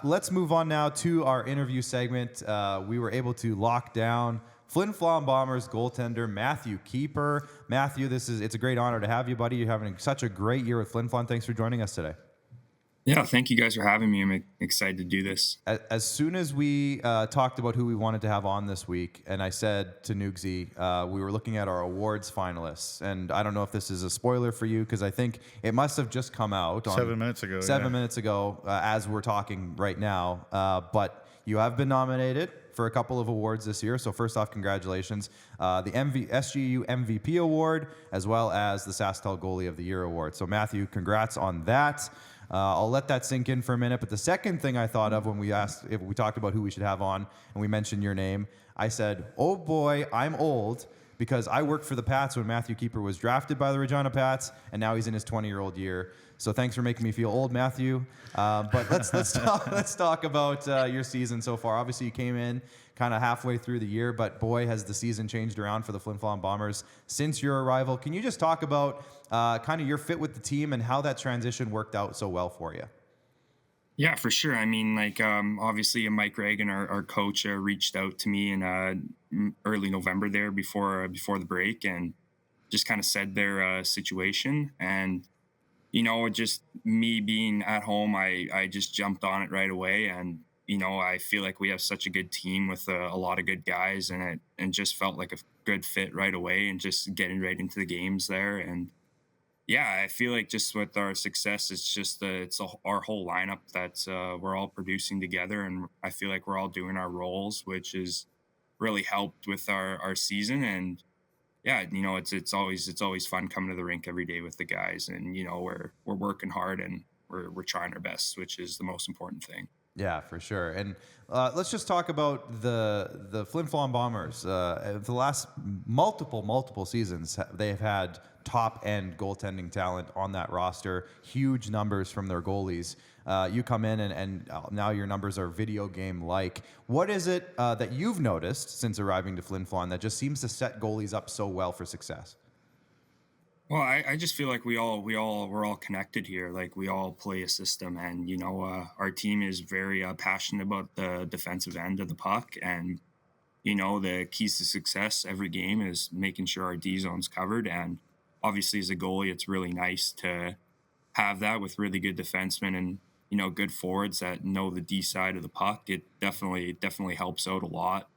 let's move on now to our interview segment. We were able to lock down Flin Flon Bombers goaltender Matthew Kieper. Matthew, it's a great honor to have you, buddy. You're having such a great year with Flin Flon. Thanks for joining us today. Yeah, thank you guys for having me. I'm excited to do this. As soon as we talked about who we wanted to have on this week, and I said to Nugsy, we were looking at our awards finalists, and I don't know if this is a spoiler for you because I think it must have just come out 7 minutes ago. 7 minutes ago, as we're talking right now. But you have been nominated for a couple of awards this year. So first off, congratulations. The SGU MVP award, as well as the SaskTel Goalie of the Year award. So Matthew, congrats on that. I'll let that sink in for a minute. But the second thing I thought of when we talked about who we should have on, and we mentioned your name, I said, oh boy, I'm old, because I worked for the Pats when Matthew Kieper was drafted by the Regina Pats, and now he's in his 20-year-old year. So thanks for making me feel old, Matthew. But let's talk about your season so far. Obviously, you came in kind of halfway through the year, but boy, has the season changed around for the Flin Flon Bombers since your arrival. Can you just talk about kind of your fit with the team and how that transition worked out so well for you? Yeah, for sure. I mean, obviously Mike Reagan, our coach, reached out to me in early November there before the break, and just kind of said their situation. And just me being at home, I just jumped on it right away. And, I feel like we have such a good team with a lot of good guys, and just felt like a good fit right away, and just getting right into the games there. And yeah, I feel like just with our success, it's just our whole lineup that we're all producing together. And I feel like we're all doing our roles, which has really helped with our season. And yeah, it's always fun coming to the rink every day with the guys, and we're working hard and we're trying our best, which is the most important thing. Yeah, for sure. And let's just talk about the Flin Flon Bombers. The last multiple seasons, they have had top-end goaltending talent on that roster, huge numbers from their goalies. You come in and now your numbers are video game-like. What is it that you've noticed since arriving to Flin Flon that just seems to set goalies up so well for success? Well, I just feel like we're all connected here. Like, we all play a system, and our team is very passionate about the defensive end of the puck. And the keys to success every game is making sure our D zone's covered. And obviously, as a goalie, it's really nice to have that with really good defensemen and good forwards that know the D side of the puck. It definitely helps out a lot.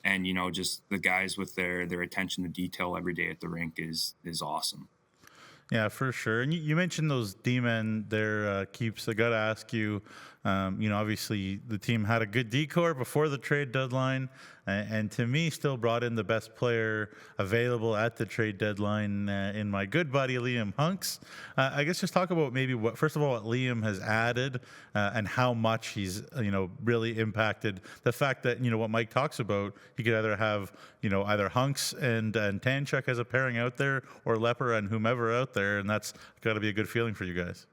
And, just the guys with their attention to detail every day at the rink is awesome. Yeah, for sure. And you mentioned those D-men there, Keeps. I got to ask you, obviously the team had a good decor before the trade deadline, and to me still brought in the best player available at the trade deadline in my good buddy Liam Hunks. I guess just talk about maybe what Liam has added and how much he's really impacted. The fact that what Mike talks about, he could either have either Hunks and Tanchuk as a pairing out there, or Lepper and whomever out there, and that's got to be a good feeling for you guys.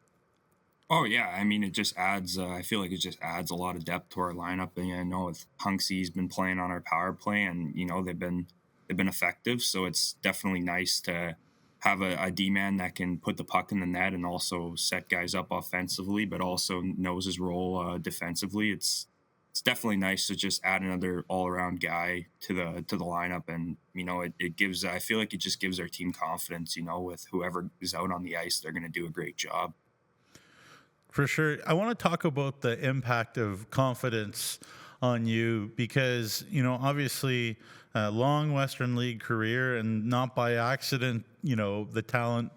Oh yeah, I mean, it just adds. I feel like it just adds a lot of depth to our lineup. And with Hunksy's been playing on our power play, and they've been effective. So it's definitely nice to have a D-man that can put the puck in the net and also set guys up offensively, but also knows his role defensively. It's definitely nice to just add another all-around guy to the lineup, and it gives. I feel like it just gives our team confidence. With whoever is out on the ice, they're going to do a great job. For sure. I want to talk about the impact of confidence on you because, obviously long Western League career, and not by accident, the talent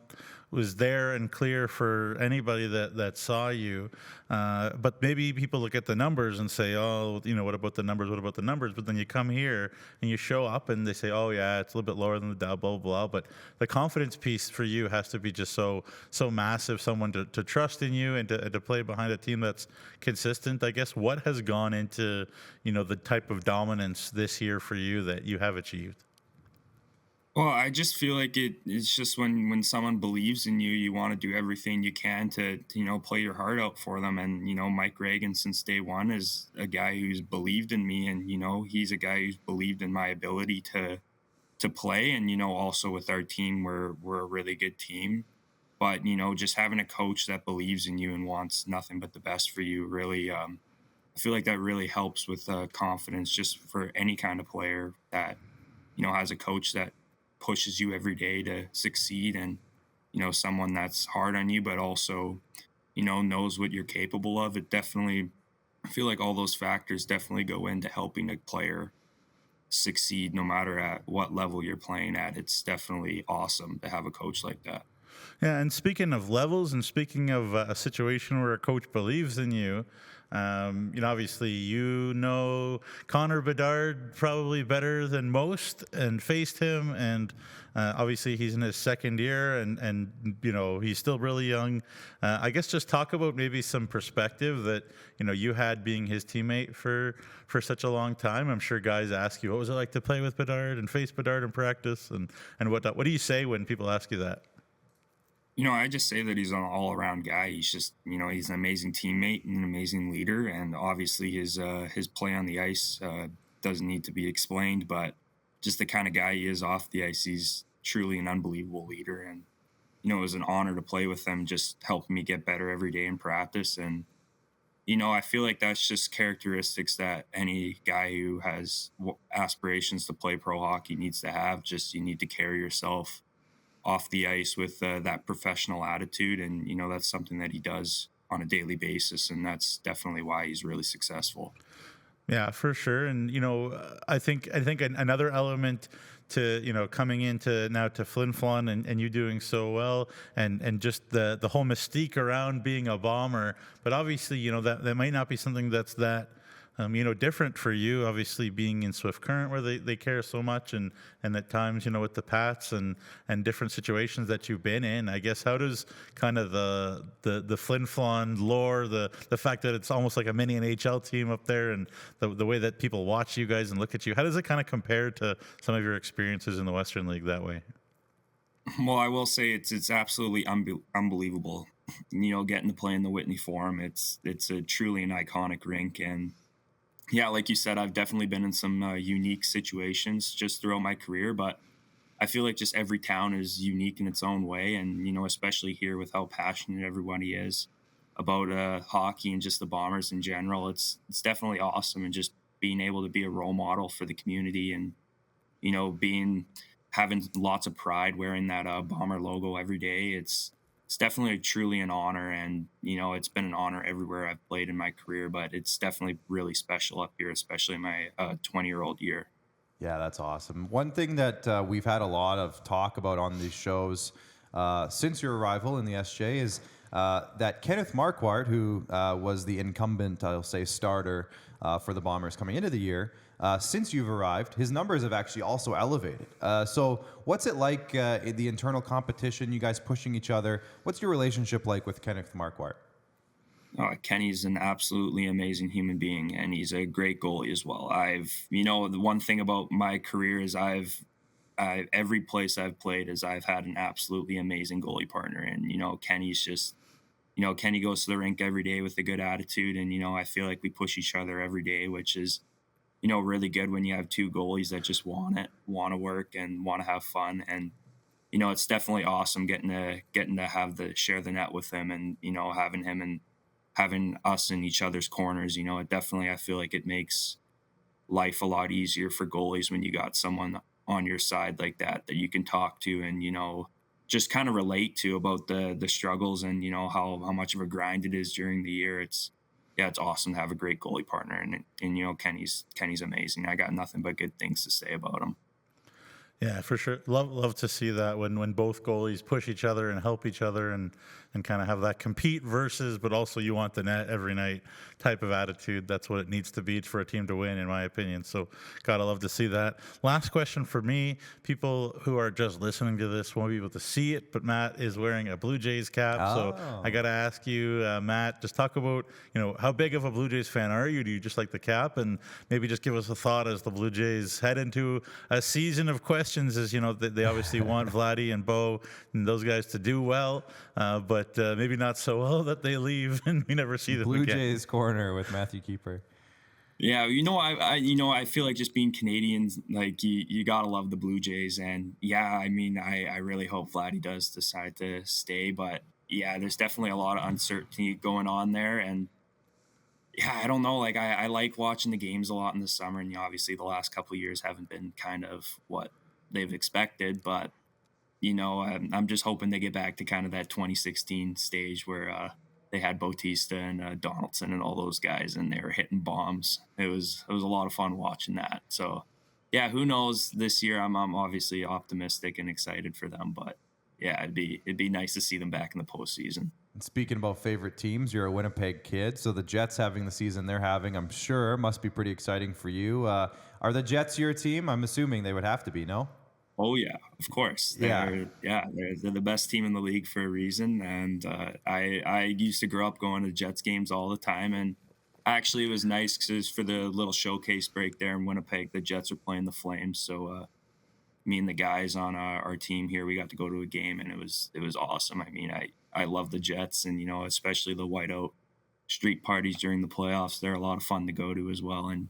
was there and clear for anybody that saw you. But maybe people look at the numbers and say, oh, what about the numbers? What about the numbers? But then you come here and you show up and they say, oh yeah, it's a little bit lower than the Dow, blah, blah, blah. But the confidence piece for you has to be just so massive, someone to trust in you and to play behind a team that's consistent. I guess what has gone into, the type of dominance this year for you that you have achieved? Well, I just feel like it's just when someone believes in you, you want to do everything you can to play your heart out for them. And, Mike Reagan since day one is a guy who's believed in me, and, he's a guy who's believed in my ability to play. And, also with our team, we're a really good team. But, just having a coach that believes in you and wants nothing but the best for you really, I feel like that really helps with confidence just for any kind of player that, has a coach that pushes you every day to succeed, and someone that's hard on you but also knows what you're capable of. It definitely, I feel like all those factors definitely go into helping a player succeed no matter at what level you're playing at. It's definitely awesome to have a coach like that. Yeah, and speaking of levels and speaking of a situation where a coach believes in you, obviously Connor Bedard probably better than most and faced him, and obviously he's in his second year and he's still really young. I guess just talk about maybe some perspective that you had being his teammate for such a long time. I'm sure guys ask you, what was it like to play with Bedard and face Bedard in practice and whatnot. What do you say when people ask you that? I just say that he's an all-around guy. He's just, he's an amazing teammate and an amazing leader. And obviously his play on the ice doesn't need to be explained, but just the kind of guy he is off the ice, he's truly an unbelievable leader. And, it was an honor to play with him, just helping me get better every day in practice. And, I feel like that's just characteristics that any guy who has aspirations to play pro hockey needs to have. Just you need to carry yourself off the ice with that professional attitude. And, that's something that he does on a daily basis. And that's definitely why he's really successful. Yeah, for sure. And, I think another element to, coming into now to Flin Flon and you doing so well and just the whole mystique around being a Bomber. But obviously, that might not be something that's that different for you, obviously being in Swift Current where they care so much and at times, with the Pats and different situations that you've been in. I guess how does kind of the Flin Flon lore, the fact that it's almost like a mini NHL team up there and the way that people watch you guys and look at you, how does it kind of compare to some of your experiences in the Western League that way? Well, I will say it's absolutely unbelievable. Getting to play in the Whitney Forum, it's a truly an iconic rink. And yeah, like you said, I've definitely been in some unique situations just throughout my career, but I feel like just every town is unique in its own way. And, especially here with how passionate everybody is about hockey and just the Bombers in general, it's definitely awesome. And just being able to be a role model for the community and, having lots of pride wearing that Bomber logo every day. It's definitely truly an honor, and it's been an honor everywhere I've played in my career, but it's definitely really special up here, especially in my 20-year-old year. Yeah, that's awesome. One thing that we've had a lot of talk about on these shows since your arrival in the SJ is that Kenneth Marquardt, who was the incumbent, I'll say, starter for the Bombers coming into the year, since you've arrived, his numbers have actually also elevated. So what's it like, the internal competition, you guys pushing each other? What's your relationship like with Kenneth Marquardt? Kenny's an absolutely amazing human being, and he's a great goalie as well. The one thing about my career is every place I've played is I've had an absolutely amazing goalie partner. And, Kenny's just, Kenny goes to the rink every day with a good attitude. And, I feel like we push each other every day, which is, really good when you have two goalies that just want to work and want to have fun. And, it's definitely awesome getting to share the net with him and, having him and having us in each other's corners. It definitely, I feel like it makes life a lot easier for goalies when you got someone on your side like that you can talk to and, just kind of relate to about the struggles and, how much of a grind it is during the year. It's awesome to have a great goalie partner. And Kenny's amazing. I got nothing but good things to say about him. Yeah, for sure. Love to see that when both goalies push each other and help each other and kind of have that compete versus, but also you want the net every night type of attitude. That's what it needs to be for a team to win, in my opinion. So gotta love to see that. Last question for me. People who are just listening to this won't be able to see it, but Matt is wearing a Blue Jays cap. Oh. So I gotta ask you, Matt, just talk about, how big of a Blue Jays fan are you? Do you just like the cap? And maybe just give us a thought as the Blue Jays head into a season of questions, as they obviously want Vladdy and Bo and those guys to do well, but maybe not so well that they leave and we never see them Blue again. Jays corner with Matthew Kieper. Yeah, I feel like just being Canadians, like you gotta love the Blue Jays, and yeah, I mean, I really hope Vladdy does decide to stay, but yeah, there's definitely a lot of uncertainty going on there, and yeah, I don't know, like I like watching the games a lot in the summer, and obviously the last couple of years haven't been kind of what they've expected, but I'm just hoping they get back to kind of that 2016 stage where they had Bautista and Donaldson and all those guys, and they were hitting bombs. It was a lot of fun watching that. So, yeah, who knows this year? I'm obviously optimistic and excited for them, but yeah, it'd be nice to see them back in the postseason. And speaking about favorite teams, you're a Winnipeg kid, so the Jets having the season they're having, I'm sure, must be pretty exciting for you. Are the Jets your team? I'm assuming they would have to be, no? Oh yeah, of course. They're the best team in the league for a reason. And I used to grow up going to Jets games all the time. And actually, it was nice because for the little showcase break there in Winnipeg, the Jets are playing the Flames. So me and the guys on our team here, we got to go to a game, and it was awesome. I mean, I love the Jets, and especially the whiteout street parties during the playoffs. They're a lot of fun to go to as well. And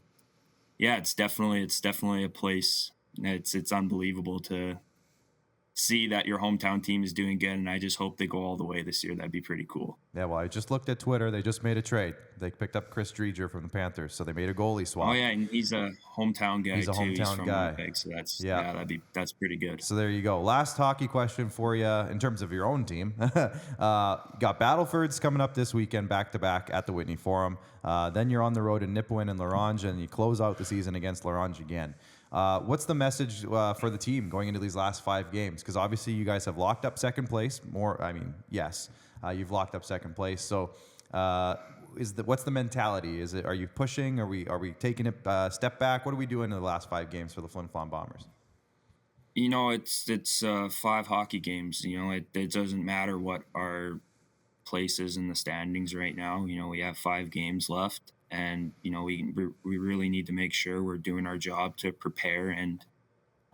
yeah, it's definitely a place. It's unbelievable to see that your hometown team is doing good, and I just hope they go all the way this year. That'd be pretty cool. Yeah, well, I just looked at Twitter. They just made a trade. They picked up Chris Driedger from the Panthers, so they made a goalie swap. Oh yeah, and he's a hometown guy. He's hometown from guy. Winnipeg, so that's pretty good. So there you go. Last hockey question for you in terms of your own team. Got Battleford's coming up this weekend, back to back at the Whitney Forum. Then you're on the road in Nipawin and La Ronge, and you close out the season against La Ronge again. What's the message for the team going into these last 5 games? Because obviously you guys have locked up second place. You've locked up second place. So what's the mentality? Are you pushing? Are we taking it a step back? What are we doing in the last 5 games for the Flin Flon Bombers? It's 5 hockey games. It doesn't matter what our place is in the standings right now. We have 5 games left. And, we really need to make sure we're doing our job to prepare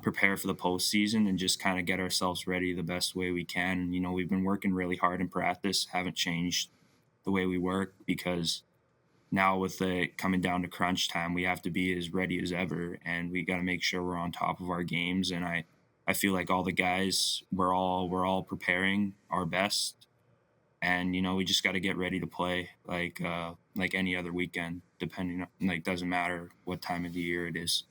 for the postseason and just kind of get ourselves ready the best way we can. And, we've been working really hard in practice, haven't changed the way we work, because now with it coming down to crunch time, we have to be as ready as ever. And we got to make sure we're on top of our games. And I feel like all the guys, we're all preparing our best. And, we just got to get ready to play like any other weekend, doesn't matter what time of the year it is.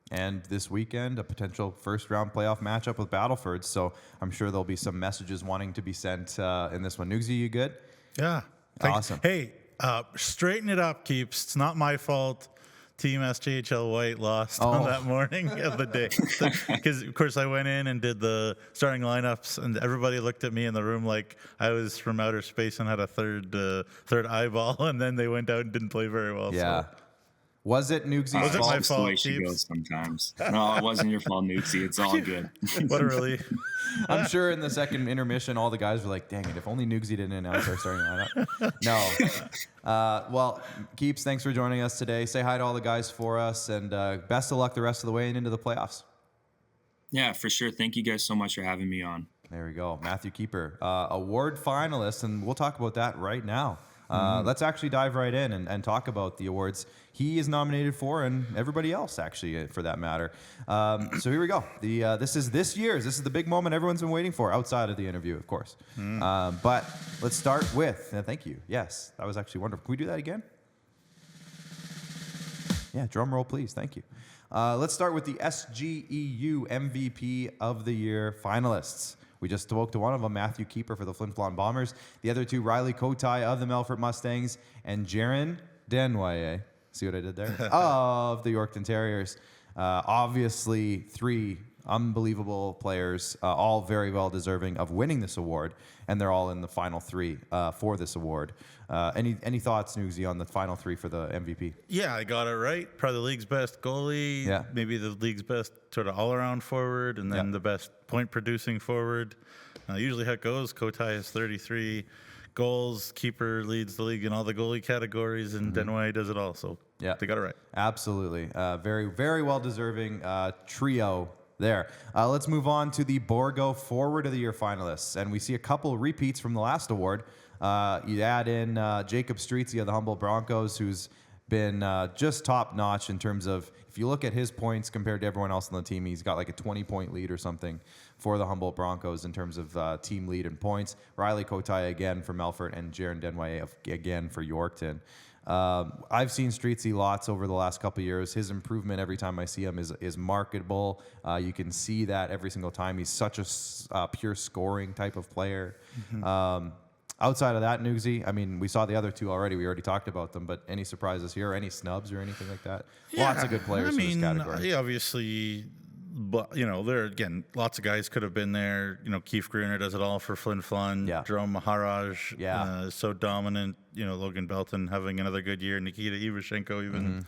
And this weekend, a potential first-round playoff matchup with Battleford. So I'm sure there'll be some messages wanting to be sent in this one. Nugsy, you good? Yeah. Awesome. Hey, straighten it up, Keeps. It's not my fault. Team SJHL White lost on that morning of the day. Because, of course, I went in and did the starting lineups, and everybody looked at me in the room like I was from outer space and had a third eyeball, and then they went out and didn't play very well. Yeah. So. Was it Nugesy's Was it fault? my That's the way she goes sometimes. No, it wasn't your fault, Nugsy. It's all good. What a relief. I'm sure in the second intermission, all the guys were like, dang it, if only Nugsy didn't announce our starting lineup. No. Well, Keeps, thanks for joining us today. Say hi to all the guys for us, and best of luck the rest of the way and into the playoffs. Yeah, for sure. Thank you guys so much for having me on. There we go. Matthew Kieper, award finalist, and we'll talk about that right now. Let's actually dive right in and talk about the awards he is nominated for, and everybody else, actually, for that matter. So here we go. This is the big moment everyone's been waiting for, outside of the interview, of course. But let's start with, thank you. Yes, that was actually wonderful. Can we do that again? Yeah, drum roll, please. Thank you. Let's start with the SGEU MVP of the Year finalists. We just spoke to one of them, Matthew Kieper for the Flin Flon Bombers. The other two, Riley Kotai of the Melfort Mustangs and Jaron Denwaye, see what I did there, of the Yorkton Terriers. Obviously, 3 unbelievable players, all very well deserving of winning this award, and they're all in the final three for this award. Any thoughts, Nugsy, on the final three for the MVP? Yeah, I got it right. Probably the league's best goalie. Yeah. Maybe the league's best sort of all-around forward, and then the best point-producing forward. Usually how it goes, Kotai has 33 goals. Kieper leads the league in all the goalie categories, and Denway does it all. So they got it right. Absolutely. Very, very well-deserving trio there. Let's move on to the Borgo Forward of the Year finalists. And we see a couple repeats from the last award. You add in Jacob Streetsy of the Humboldt Broncos, who's been just top-notch in terms of, if you look at his points compared to everyone else on the team, he's got like a 20-point lead or something for the Humboldt Broncos in terms of team lead and points. Riley Kotai again for Melfort, and Jaron Denway again for Yorkton. I've seen Streetsy lots over the last couple of years. His improvement every time I see him is marketable. You can see that every single time. He's such a pure scoring type of player. Outside of that, Nugsy, I mean, we saw the other two already. We already talked about them, but any surprises here, or any snubs or anything like that? Yeah, Lots of good players in this category. Obviously, but there again, lots of guys could have been there. Keith Gruner does it all for Flin Flon. Yeah. Jerome Maharaj, is so dominant. Logan Belton having another good year. Nikita Ivashenko even.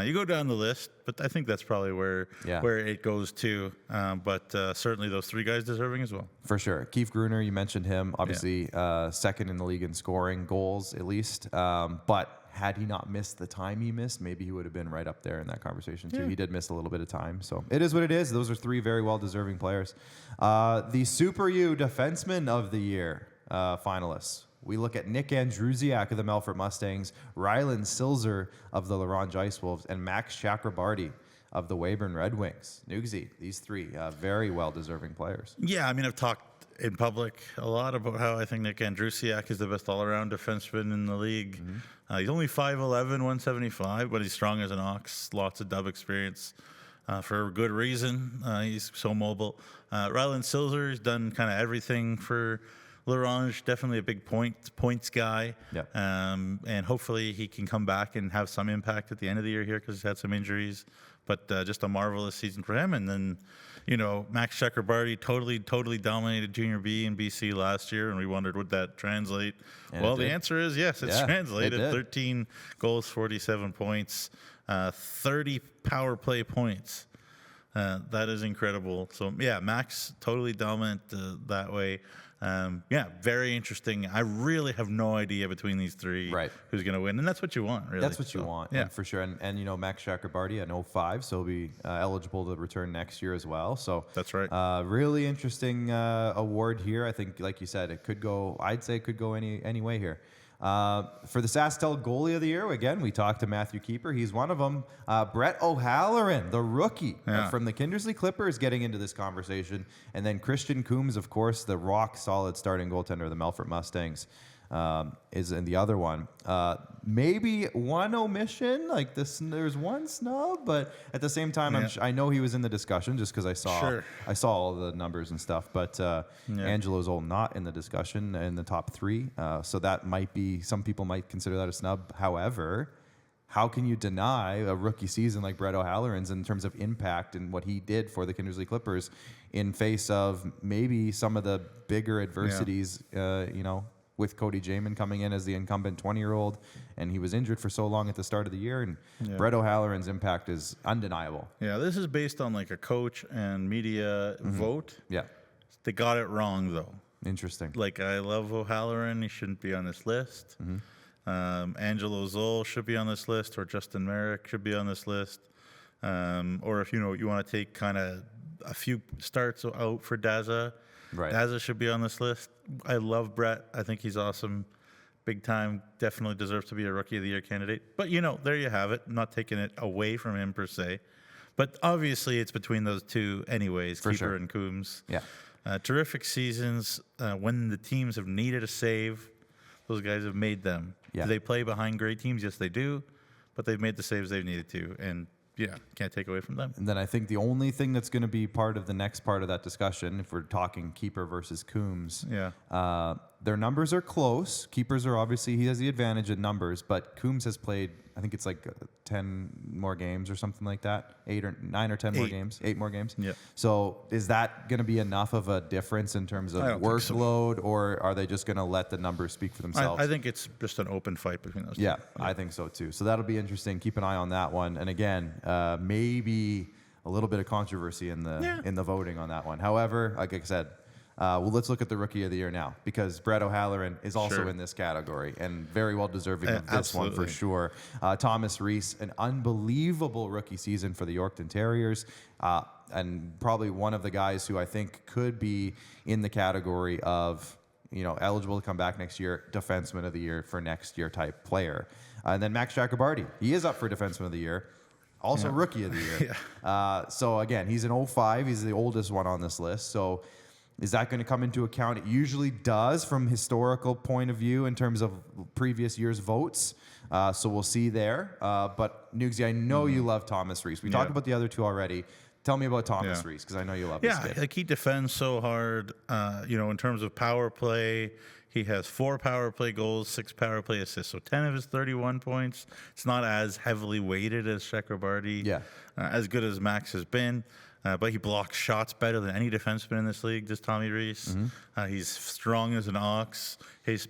You go down the list, but I think that's probably where it goes to. But certainly those three guys deserving as well. For sure. Keith Gruner, you mentioned him, obviously second in the league in scoring goals at least. But had he not missed the time he missed, maybe he would have been right up there in that conversation too. He did miss a little bit of time. So it is what it is. Those are three very well-deserving players. The Super U Defenseman of the Year finalists. We look at Nick Andrusiak of the Melfort Mustangs, Rylan Silzer of the Larange Ice Wolves, and Max Chakrabarty of the Weyburn Red Wings. Nugsy, these three very well-deserving players. Yeah, I mean, I've talked in public a lot about how I think Nick Andrusiak is the best all-around defenseman in the league. He's only 5'11", 175, but he's strong as an ox, lots of dub experience. For a good reason. He's so mobile. Rylan Silzer has done kind of everything for Larange, definitely a big points guy. Yep. And hopefully he can come back and have some impact at the end of the year here because he's had some injuries. But just a marvelous season for him. And then, Max Chakrabarty totally dominated Junior B in BC last year, and we wondered, would that translate? Well, the answer is yes, it's translated. 13 goals, 47 points, 30 power play points. That is incredible. So, Max, totally dominant that way. Very interesting. I really have no idea between these three who's going to win, and that's what you want, really. That's what you want, for sure. And Max Chakrabarty at 05, so he'll be eligible to return next year as well. So that's right. Really interesting award here. I think, like you said, it could go. I'd say it could go any way here. For the SaskTel Goalie of the Year, again, we talked to Matthew Kieper. He's one of them. Brett O'Halloran, the rookie from the Kindersley Clippers, getting into this conversation. And then Christian Coombs, of course, the rock-solid starting goaltender of the Melfort Mustangs, is in the other one. Maybe one omission, like this. There's one snub, but at the same time, I know he was in the discussion just because I saw all the numbers and stuff. But Angelo Zoll not in the discussion in the top three, so that might be, some people might consider that a snub. However, how can you deny a rookie season like Brett O'Halloran's in terms of impact and what he did for the Kindersley Clippers in face of maybe some of the bigger adversities, with Cody Jamin coming in as the incumbent 20-year-old, and he was injured for so long at the start of the year, and Brett O'Halloran's impact is undeniable. Yeah, this is based on like a coach and media vote. Yeah. They got it wrong, though. Interesting. Like, I love O'Halloran. He shouldn't be on this list. Angelo Zoll should be on this list, or Justin Merrick should be on this list. Or if, you want to take kind of a few starts out for Daza, Daza should be on this list. I love Brett. I think he's awesome. Big time. Definitely deserves to be a Rookie of the Year candidate. But, there you have it. I'm not taking it away from him per se. But obviously it's between those two anyways, Kieper and Coombs. Yeah. Terrific seasons. When the teams have needed a save, those guys have made them. Yeah. Do they play behind great teams? Yes, they do. But they've made the saves they've needed to. And can't take away from them. And then I think the only thing that's going to be part of the next part of that discussion, if we're talking Kieper versus Coombs, Their numbers are close. Keepers are obviously, he has the advantage in numbers, but Coombs has played, I think it's like 10 more games or something like that. 9 or 10 more games. 8 more games. Yeah. So is that going to be enough of a difference in terms of workload, or are they just going to let the numbers speak for themselves? I think it's just an open fight between those two. Yeah, I think so too. So that'll be interesting. Keep an eye on that one. And again, maybe a little bit of controversy in the voting on that one. However, like I said, well, let's look at the Rookie of the Year now, because Brett O'Halloran is also in this category and very well deserving of this one for sure. Thomas Rees, an unbelievable rookie season for the Yorkton Terriers, and probably one of the guys who I think could be in the category of, eligible to come back next year, Defenseman of the Year for next year type player. And then Max Chakrabarty, he is up for Defenseman of the Year. Also Rookie of the Year. So again, he's an 05. He's the oldest one on this list. So is that going to come into account? It usually does from historical point of view in terms of previous year's votes. So we'll see there. But Nugsy, I know you love Thomas Rees. We talked about the other two already. Tell me about Thomas Rees, because I know you love this kid. Yeah, he defends so hard. In terms of power play, he has 4 power play goals, 6 power play assists. So 10 of his 31 points. It's not as heavily weighted as Chakrabarty. Yeah. As good as Max has been. But he blocks shots better than any defenseman in this league, does Tommy Rees. He's strong as an ox.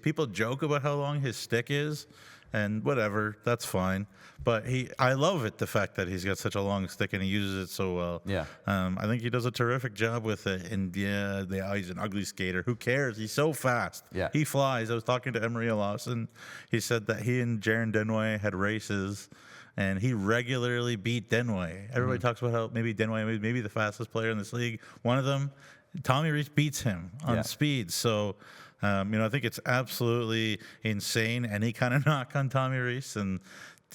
People joke about how long his stick is, and whatever, that's fine. But I love it, the fact that he's got such a long stick and he uses it so well. Yeah. I think he does a terrific job with it. And he's an ugly skater. Who cares? He's so fast. Yeah. He flies. I was talking to Emery Lawson. He said that he and Jaron Denway had races, and he regularly beat Denway. Everybody talks about how maybe Denway may be the fastest player in this league. One of them, Tommy Rees, beats him on speed. So, I think it's absolutely insane, any kind of knock on Tommy Rees. And,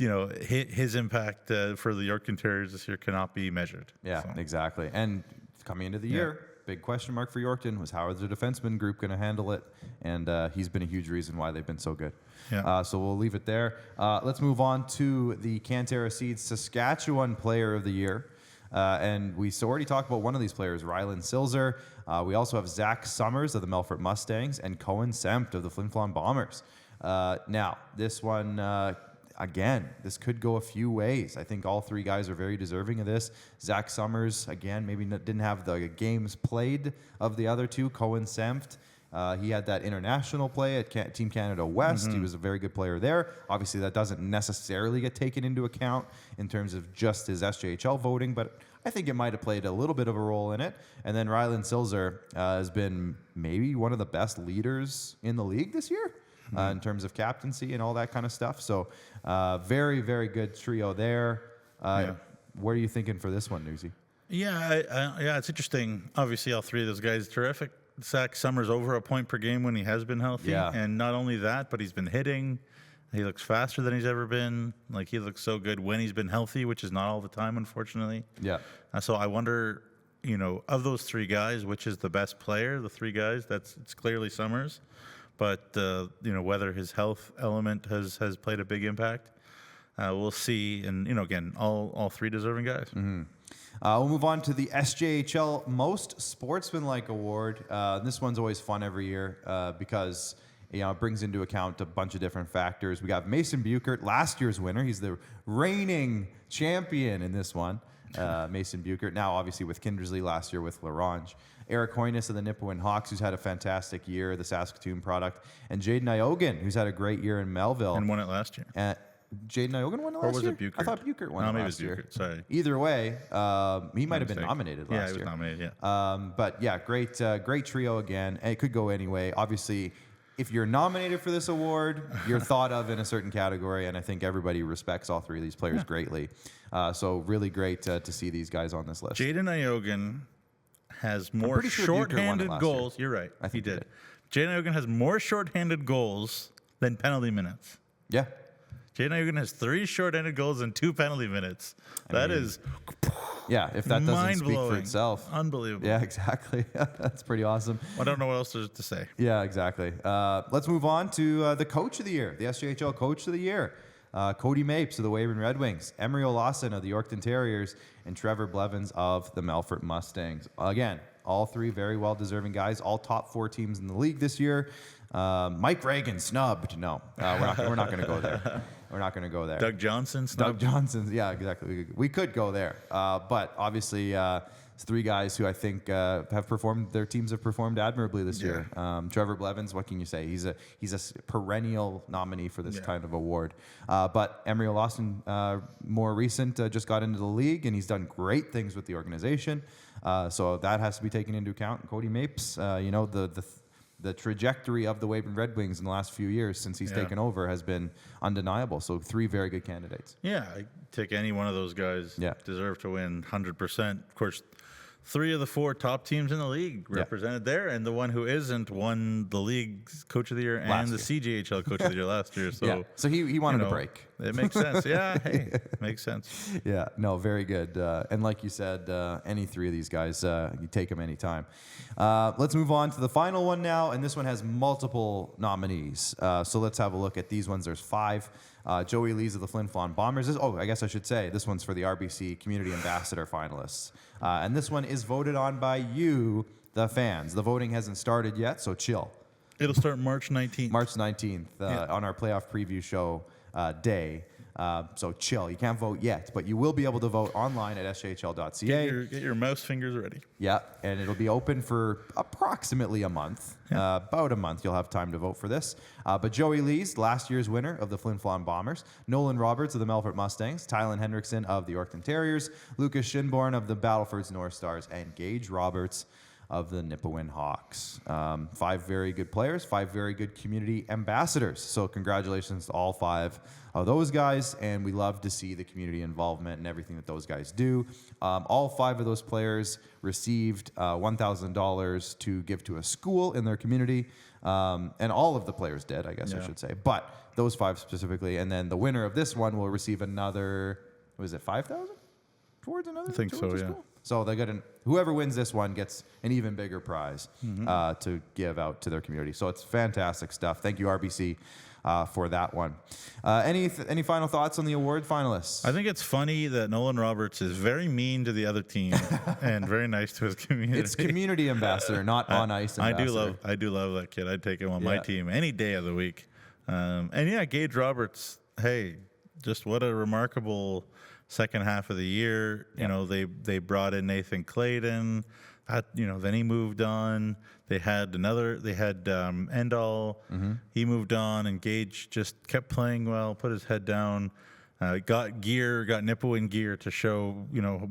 his impact for the Yorkton Terriers this year cannot be measured. Yeah, exactly. And coming into the year, big question mark for Yorkton was how is the defenseman group going to handle it? And he's been a huge reason why they've been so good. Yeah. So we'll leave it there. Let's move on to the Cantera Seeds Saskatchewan Player of the Year. And we already talked about one of these players, Rylan Silzer. We also have Zach Summers of the Melfort Mustangs and Cohen Sempt of the Flin Flon Bombers. Now, this one, again, this could go a few ways. I think all 3 guys are very deserving of this. Zach Summers, again, maybe didn't have the games played of the other 2. Cohen Sempt, he had that international play at Team Canada West. He was a very good player there. Obviously, that doesn't necessarily get taken into account in terms of just his SJHL voting, but I think it might have played a little bit of a role in it. And then Rylan Silzer has been maybe one of the best leaders in the league this year in terms of captaincy and all that kind of stuff. So very, very good trio there. What are you thinking for this one, Nugsy? Yeah, it's interesting. Obviously, all 3 of those guys are terrific. Zach Summers over a point per game when he has been healthy. Yeah. And not only that, but he's been hitting. He looks faster than he's ever been. Like, he looks so good when he's been healthy, which is not all the time, unfortunately. Yeah. So I wonder, of those 3 guys, which is the best player? The 3 guys, it's clearly Summers. But, whether his health element has played a big impact, we'll see. And, again, all 3 deserving guys. We'll move on to the SJHL Most Sportsmanlike Award. This one's always fun every year because it brings into account a bunch of different factors. We got Mason Buchert, last year's winner. He's the reigning champion in this one. Mason Buchert, now obviously with Kindersley, last year with Larange. Eric Hoynes of the Nipawin Hawks, who's had a fantastic year, the Saskatoon product. And Jaden Iogan, who's had a great year in Melville. And won it last year. Jaden Iogan won it last year? Or was it Buchert? I thought Buchert won it last year. Buchert, sorry. Either way, he might have been nominated last year. Yeah, he was nominated, yeah. But yeah, great trio again. And it could go anyway. Obviously, if you're nominated for this award, you're thought of in a certain category, and I think everybody respects all 3 of these players greatly. So really great to see these guys on this list. Jaden Iogan has more shorthanded goals. You're right. I think he did. Jaden Iogan has more shorthanded goals than penalty minutes. Yeah. Jaden Iogan has 3 shorthanded goals and 2 penalty minutes. That is Yeah, if that doesn't speak for itself. Unbelievable. Yeah, exactly. That's pretty awesome. I don't know what else there's to say. Yeah, exactly. Let's move on to the Coach of the Year, the SJHL Coach of the Year. Cody Mapes of the Weyburn Red Wings, Emery Lawson of the Yorkton Terriers, and Trevor Blevins of the Melfort Mustangs. Again, all 3 very well-deserving guys, all top 4 teams in the league this year. Mike Reagan snubbed. No, we're not going to go there. We're not going to go there. Doug Johnson snubbed. Doug Johnson, yeah, exactly. We could go there, but obviously, it's three guys who I think their teams have performed admirably this year. Trevor Blevins, what can you say? He's a perennial nominee for this kind of award. But Emery Lawson, more recent, just got into the league, and he's done great things with the organization. So that has to be taken into account. Cody Mapes, the trajectory of the Weyburn Red Wings in the last few years since he's taken over has been undeniable. So three very good candidates. Yeah, I take any one of those guys. Deserve to win 100%. Of course, three of the four top teams in the league represented there, and the one who isn't won the league's Coach of the Year and the CJHL Coach of the Year last year. So, so he wanted a break. It makes sense. Yeah, hey, makes sense. Yeah, no, very good. And like you said, any three of these guys, you take them anytime. Let's move on to the final one now, and this one has multiple nominees. So let's have a look at these ones. There's 5. Joey Lees of the Flin Flon Bombers. I guess I should say this one's for the RBC Community Ambassador finalists. And this one is voted on by you, the fans. The voting hasn't started yet, so chill. It'll start March 19th. March 19th on our playoff preview show day. So chill. You can't vote yet, but you will be able to vote online at sjhl.ca. Get your mouse fingers ready. Yeah, and it'll be open for approximately a month. About a month you'll have time to vote for this. But Joey Lees, last year's winner of the Flin Flon Bombers, Nolan Roberts of the Melfort Mustangs, Tylen Hendrickson of the Yorkton Terriers, Lucas Shinborn of the Battlefords North Stars, and Gage Roberts of the Nipawin Hawks. 5 very good players, 5 very good community ambassadors. So congratulations to all 5 of those guys, and we love to see the community involvement and everything that those guys do. All 5 of those players received $1,000 to give to a school in their community, and all of the players did, I guess I should say, but those 5 specifically, and then the winner of this one will receive another, was it 5,000 towards another? I think so, yeah. School? So they got whoever wins this one gets an even bigger prize to give out to their community. So it's fantastic stuff. Thank you, RBC, for that one. Any final thoughts on the award finalists? I think it's funny that Nolan Roberts is very mean to the other team and very nice to his community. It's community ambassador, not on ice ambassador. I do love that kid. I'd take him on my team any day of the week. And Gage Roberts. Hey, just what a remarkable second half of the year. You know, they brought in Nathan Clayton. Then he moved on. They had Endall. He moved on, and Gage just kept playing well, put his head down, got Nipawin gear to show,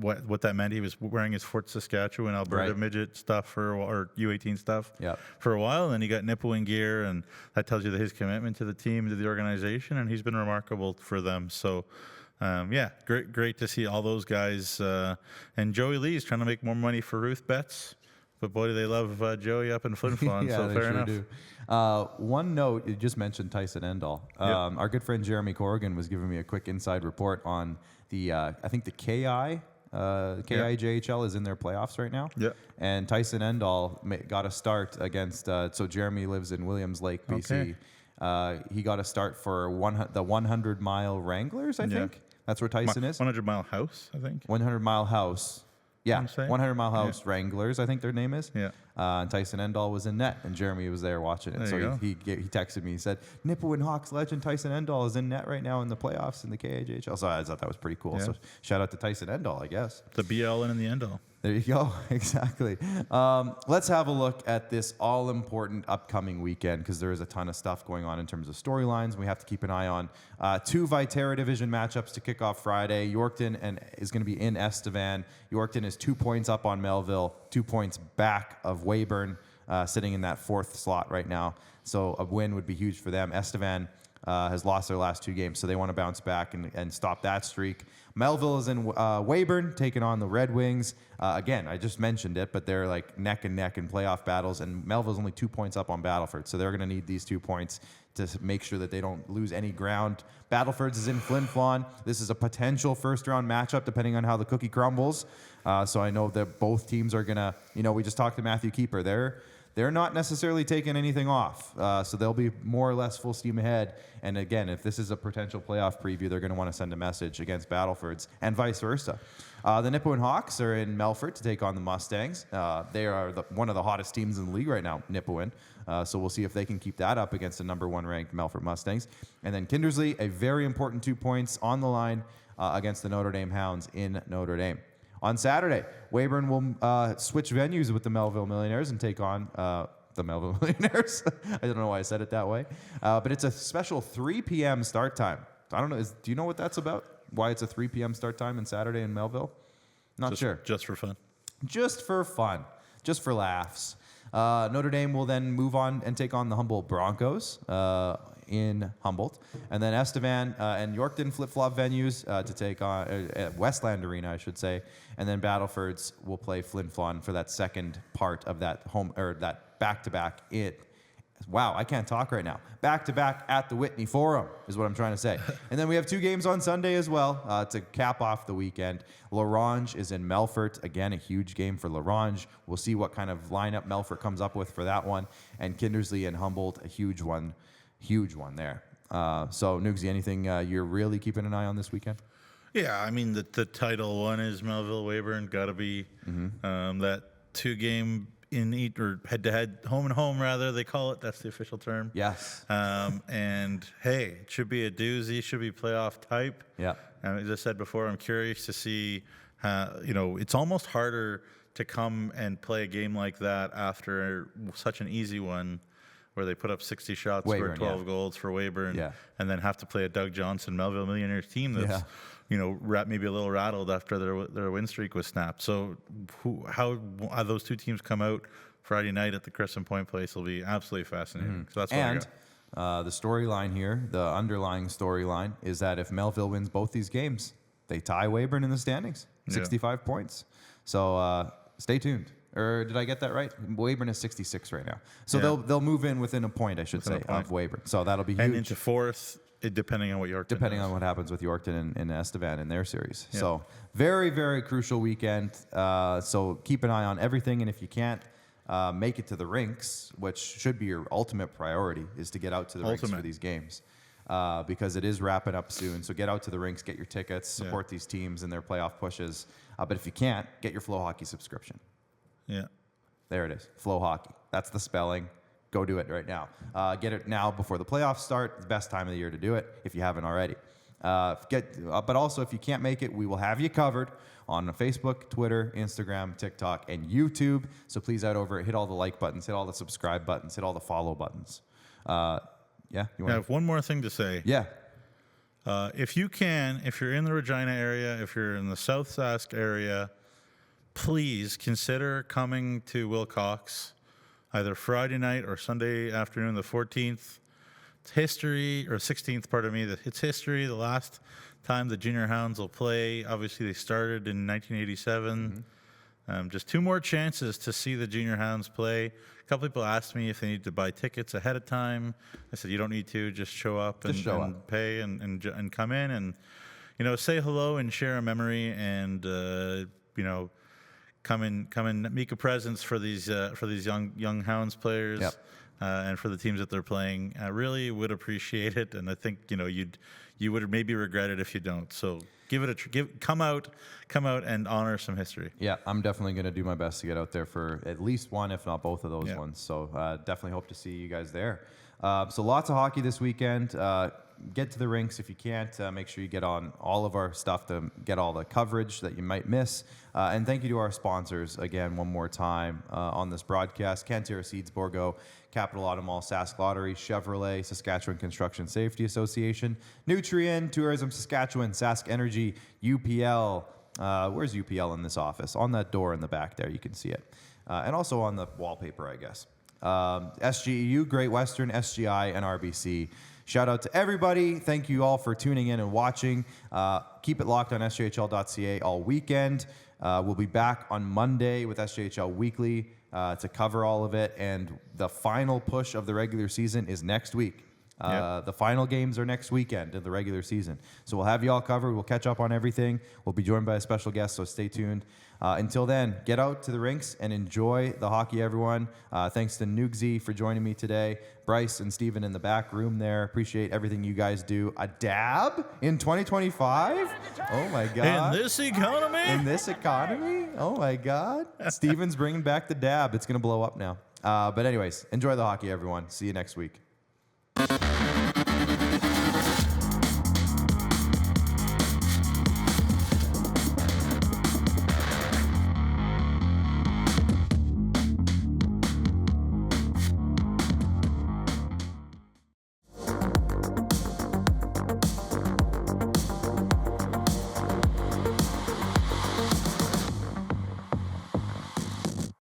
what that meant. He was wearing his Fort Saskatchewan, Alberta midget stuff or U18 stuff for a while. And then he got Nipawin gear, and that tells you that his commitment to the team, to the organization, and he's been remarkable for them. So, great to see all those guys. And Joey Lee's trying to make more money for Ruth Betts. But boy, do they love Joey up in Flin Flon, so fair enough. Do. One note, you just mentioned Tyson Endall. Our good friend Jeremy Corrigan was giving me a quick inside report on the, I think the KIJHL is in their playoffs right now. And Tyson Endall got a start against, so Jeremy lives in Williams Lake, BC. He got a start for the 100 Mile Wranglers, I think. That's where Tyson is. 100 Mile House, I think. 100 Mile House. Yeah, 100 Mile House Wranglers, I think their name is. And Tyson Endall was in net, and Jeremy was there watching it. So he texted me. He said, Nipawin Hawks legend Tyson Endall is in net right now in the playoffs in the KIJHL. So I thought that was pretty cool. So shout out to Tyson Endall, I guess. The BL and the Endall. There you go. Exactly. Let's have a look at this all-important upcoming weekend, because there is a ton of stuff going on in terms of storylines. We have to keep an eye on 2 Viterra Division matchups to kick off Friday. Yorkton is going to be in Estevan. Yorkton is 2 points up on Melville, 2 points back of Weyburn, sitting in that 4th slot right now. So a win would be huge for them. Estevan has lost their last 2 games, so they want to bounce back and stop that streak. Melville is in Weyburn, taking on the Red Wings. Again, I just mentioned it, but they're like neck and neck in playoff battles, and Melville's only 2 points up on Battleford, so they're going to need these 2 points to make sure that they don't lose any ground. Battleford's is in Flin Flon. This is a potential first-round matchup, depending on how the cookie crumbles. So I know that both teams are going to, we just talked to Matthew Kieper. they're not necessarily taking anything off. So they'll be more or less full steam ahead. And again, if this is a potential playoff preview, they're going to want to send a message against Battlefords and vice versa. The Nipawin Hawks are in Melfort to take on the Mustangs. They are one of the hottest teams in the league right now, Nipawin. So we'll see if they can keep that up against the number 1 ranked Melfort Mustangs. And then Kindersley, a very important 2 points on the line against the Notre Dame Hounds in Notre Dame. On Saturday, Weyburn will switch venues with the Melville Millionaires and take on the Melville Millionaires. I don't know why I said it that way. But it's a special 3 p.m. start time. I don't know. Do you know what that's about? Why it's a 3 p.m. start time on Saturday in Melville? Not sure. Just for fun. Just for fun. Just for laughs. Notre Dame will then move on and take on the Humboldt Broncos in Humboldt. And then Estevan and Yorkton flip-flop venues to take on Westland Arena, I should say. And then Battlefords will play Flin Flon for that second part of that that back-to-back Wow, I can't talk right now. Back-to-back at the Whitney Forum is what I'm trying to say. And then we have 2 games on Sunday as well to cap off the weekend. L'Orange is in Melfort. Again, a huge game for L'Orange. We'll see what kind of lineup Melfort comes up with for that one. And Kindersley and Humboldt, a huge one there. So, Nugsy, anything you're really keeping an eye on this weekend? Yeah, I mean, the title one is Melville-Weyburn. Got to be that 2-game in each or head-to-head, home and home rather they call it. That's the official term. Yes. And hey, it should be a doozy. Should be playoff type. Yeah. And as I said before, I'm curious to see. It's almost harder to come and play a game like that after such an easy one, where they put up 60 shots for 12 goals for Weyburn, and then have to play a Doug Johnson Melville Millionaires team that's maybe a little rattled after their win streak was snapped. So how those 2 teams come out Friday night at the Crescent Point place will be absolutely fascinating. So that's what I got. The storyline here, the underlying storyline, is that if Melville wins both these games, they tie Weyburn in the standings, 65 points. So stay tuned. Or did I get that right? Weyburn is 66 right now. So they'll move in within a point, I should say, of Weyburn. So that'll be huge. And into 4th, depending on what Yorkton Depending does. on what happens with Yorkton and Estevan in their series. Yeah. So very, very crucial weekend. So keep an eye on everything. And if you can't make it to the rinks, which should be your ultimate priority, is to get out to the rinks for these games. Because it is wrapping up soon. So get out to the rinks, get your tickets, support these teams in their playoff pushes. But if you can't, get your Flow Hockey subscription. Yeah. There it is. Flow Hockey. That's the spelling. Go do it right now. Get it now before the playoffs start. It's the best time of the year to do it if you haven't already. But also, if you can't make it, we will have you covered on Facebook, Twitter, Instagram, TikTok, and YouTube. So please head over, hit all the like buttons, hit all the subscribe buttons, hit all the follow buttons. I have one more thing to say. Yeah. If you're in the Regina area, if you're in the South Sask area, please consider coming to Wilcox either Friday night or Sunday afternoon, the 14th. It's history, or 16th, pardon me. It's history. The last time the Junior Hounds will play. Obviously, they started in 1987. Just 2 more chances to see the Junior Hounds play. A couple people asked me if they need to buy tickets ahead of time. I said, you don't need to. Just show up and pay and come in and, say hello and share a memory and, come and make a presence for these young Hounds players and for the teams that they're playing. I really would appreciate it, and I think you would maybe regret it if you don't. So give it come out and honor some history. Yeah, I'm definitely going to do my best to get out there for at least one, if not both of those ones. So definitely hope to see you guys there. So lots of hockey this weekend. Get to the rinks if you can't. Make sure you get on all of our stuff to get all the coverage that you might miss. And thank you to our sponsors, again, one more time on this broadcast. Cantera Seeds, Borgo, Capital Automall, Sask Lottery, Chevrolet, Saskatchewan Construction Safety Association, Nutrien, Tourism Saskatchewan, Sask Energy, UPL. Where's UPL in this office? On that door in the back there, you can see it. And also on the wallpaper, I guess. SGEU, Great Western, SGI, and RBC. Shout out to everybody. Thank you all for tuning in and watching. Keep it locked on SJHL.ca all weekend. We'll be back on Monday with SJHL Weekly to cover all of it. And the final push of the regular season is next week. The final games are next weekend in the regular season. So we'll have you all covered. We'll catch up on everything. We'll be joined by a special guest, so stay tuned. Until then, get out to the rinks and enjoy the hockey, everyone. Thanks to Nugsy for joining me today. Bryce and Steven in the back room there. Appreciate everything you guys do. A dab in 2025? Oh, my God. In this economy? In this economy? Oh, my God. Steven's bringing back the dab. It's going to blow up now. But anyways, enjoy the hockey, everyone. See you next week.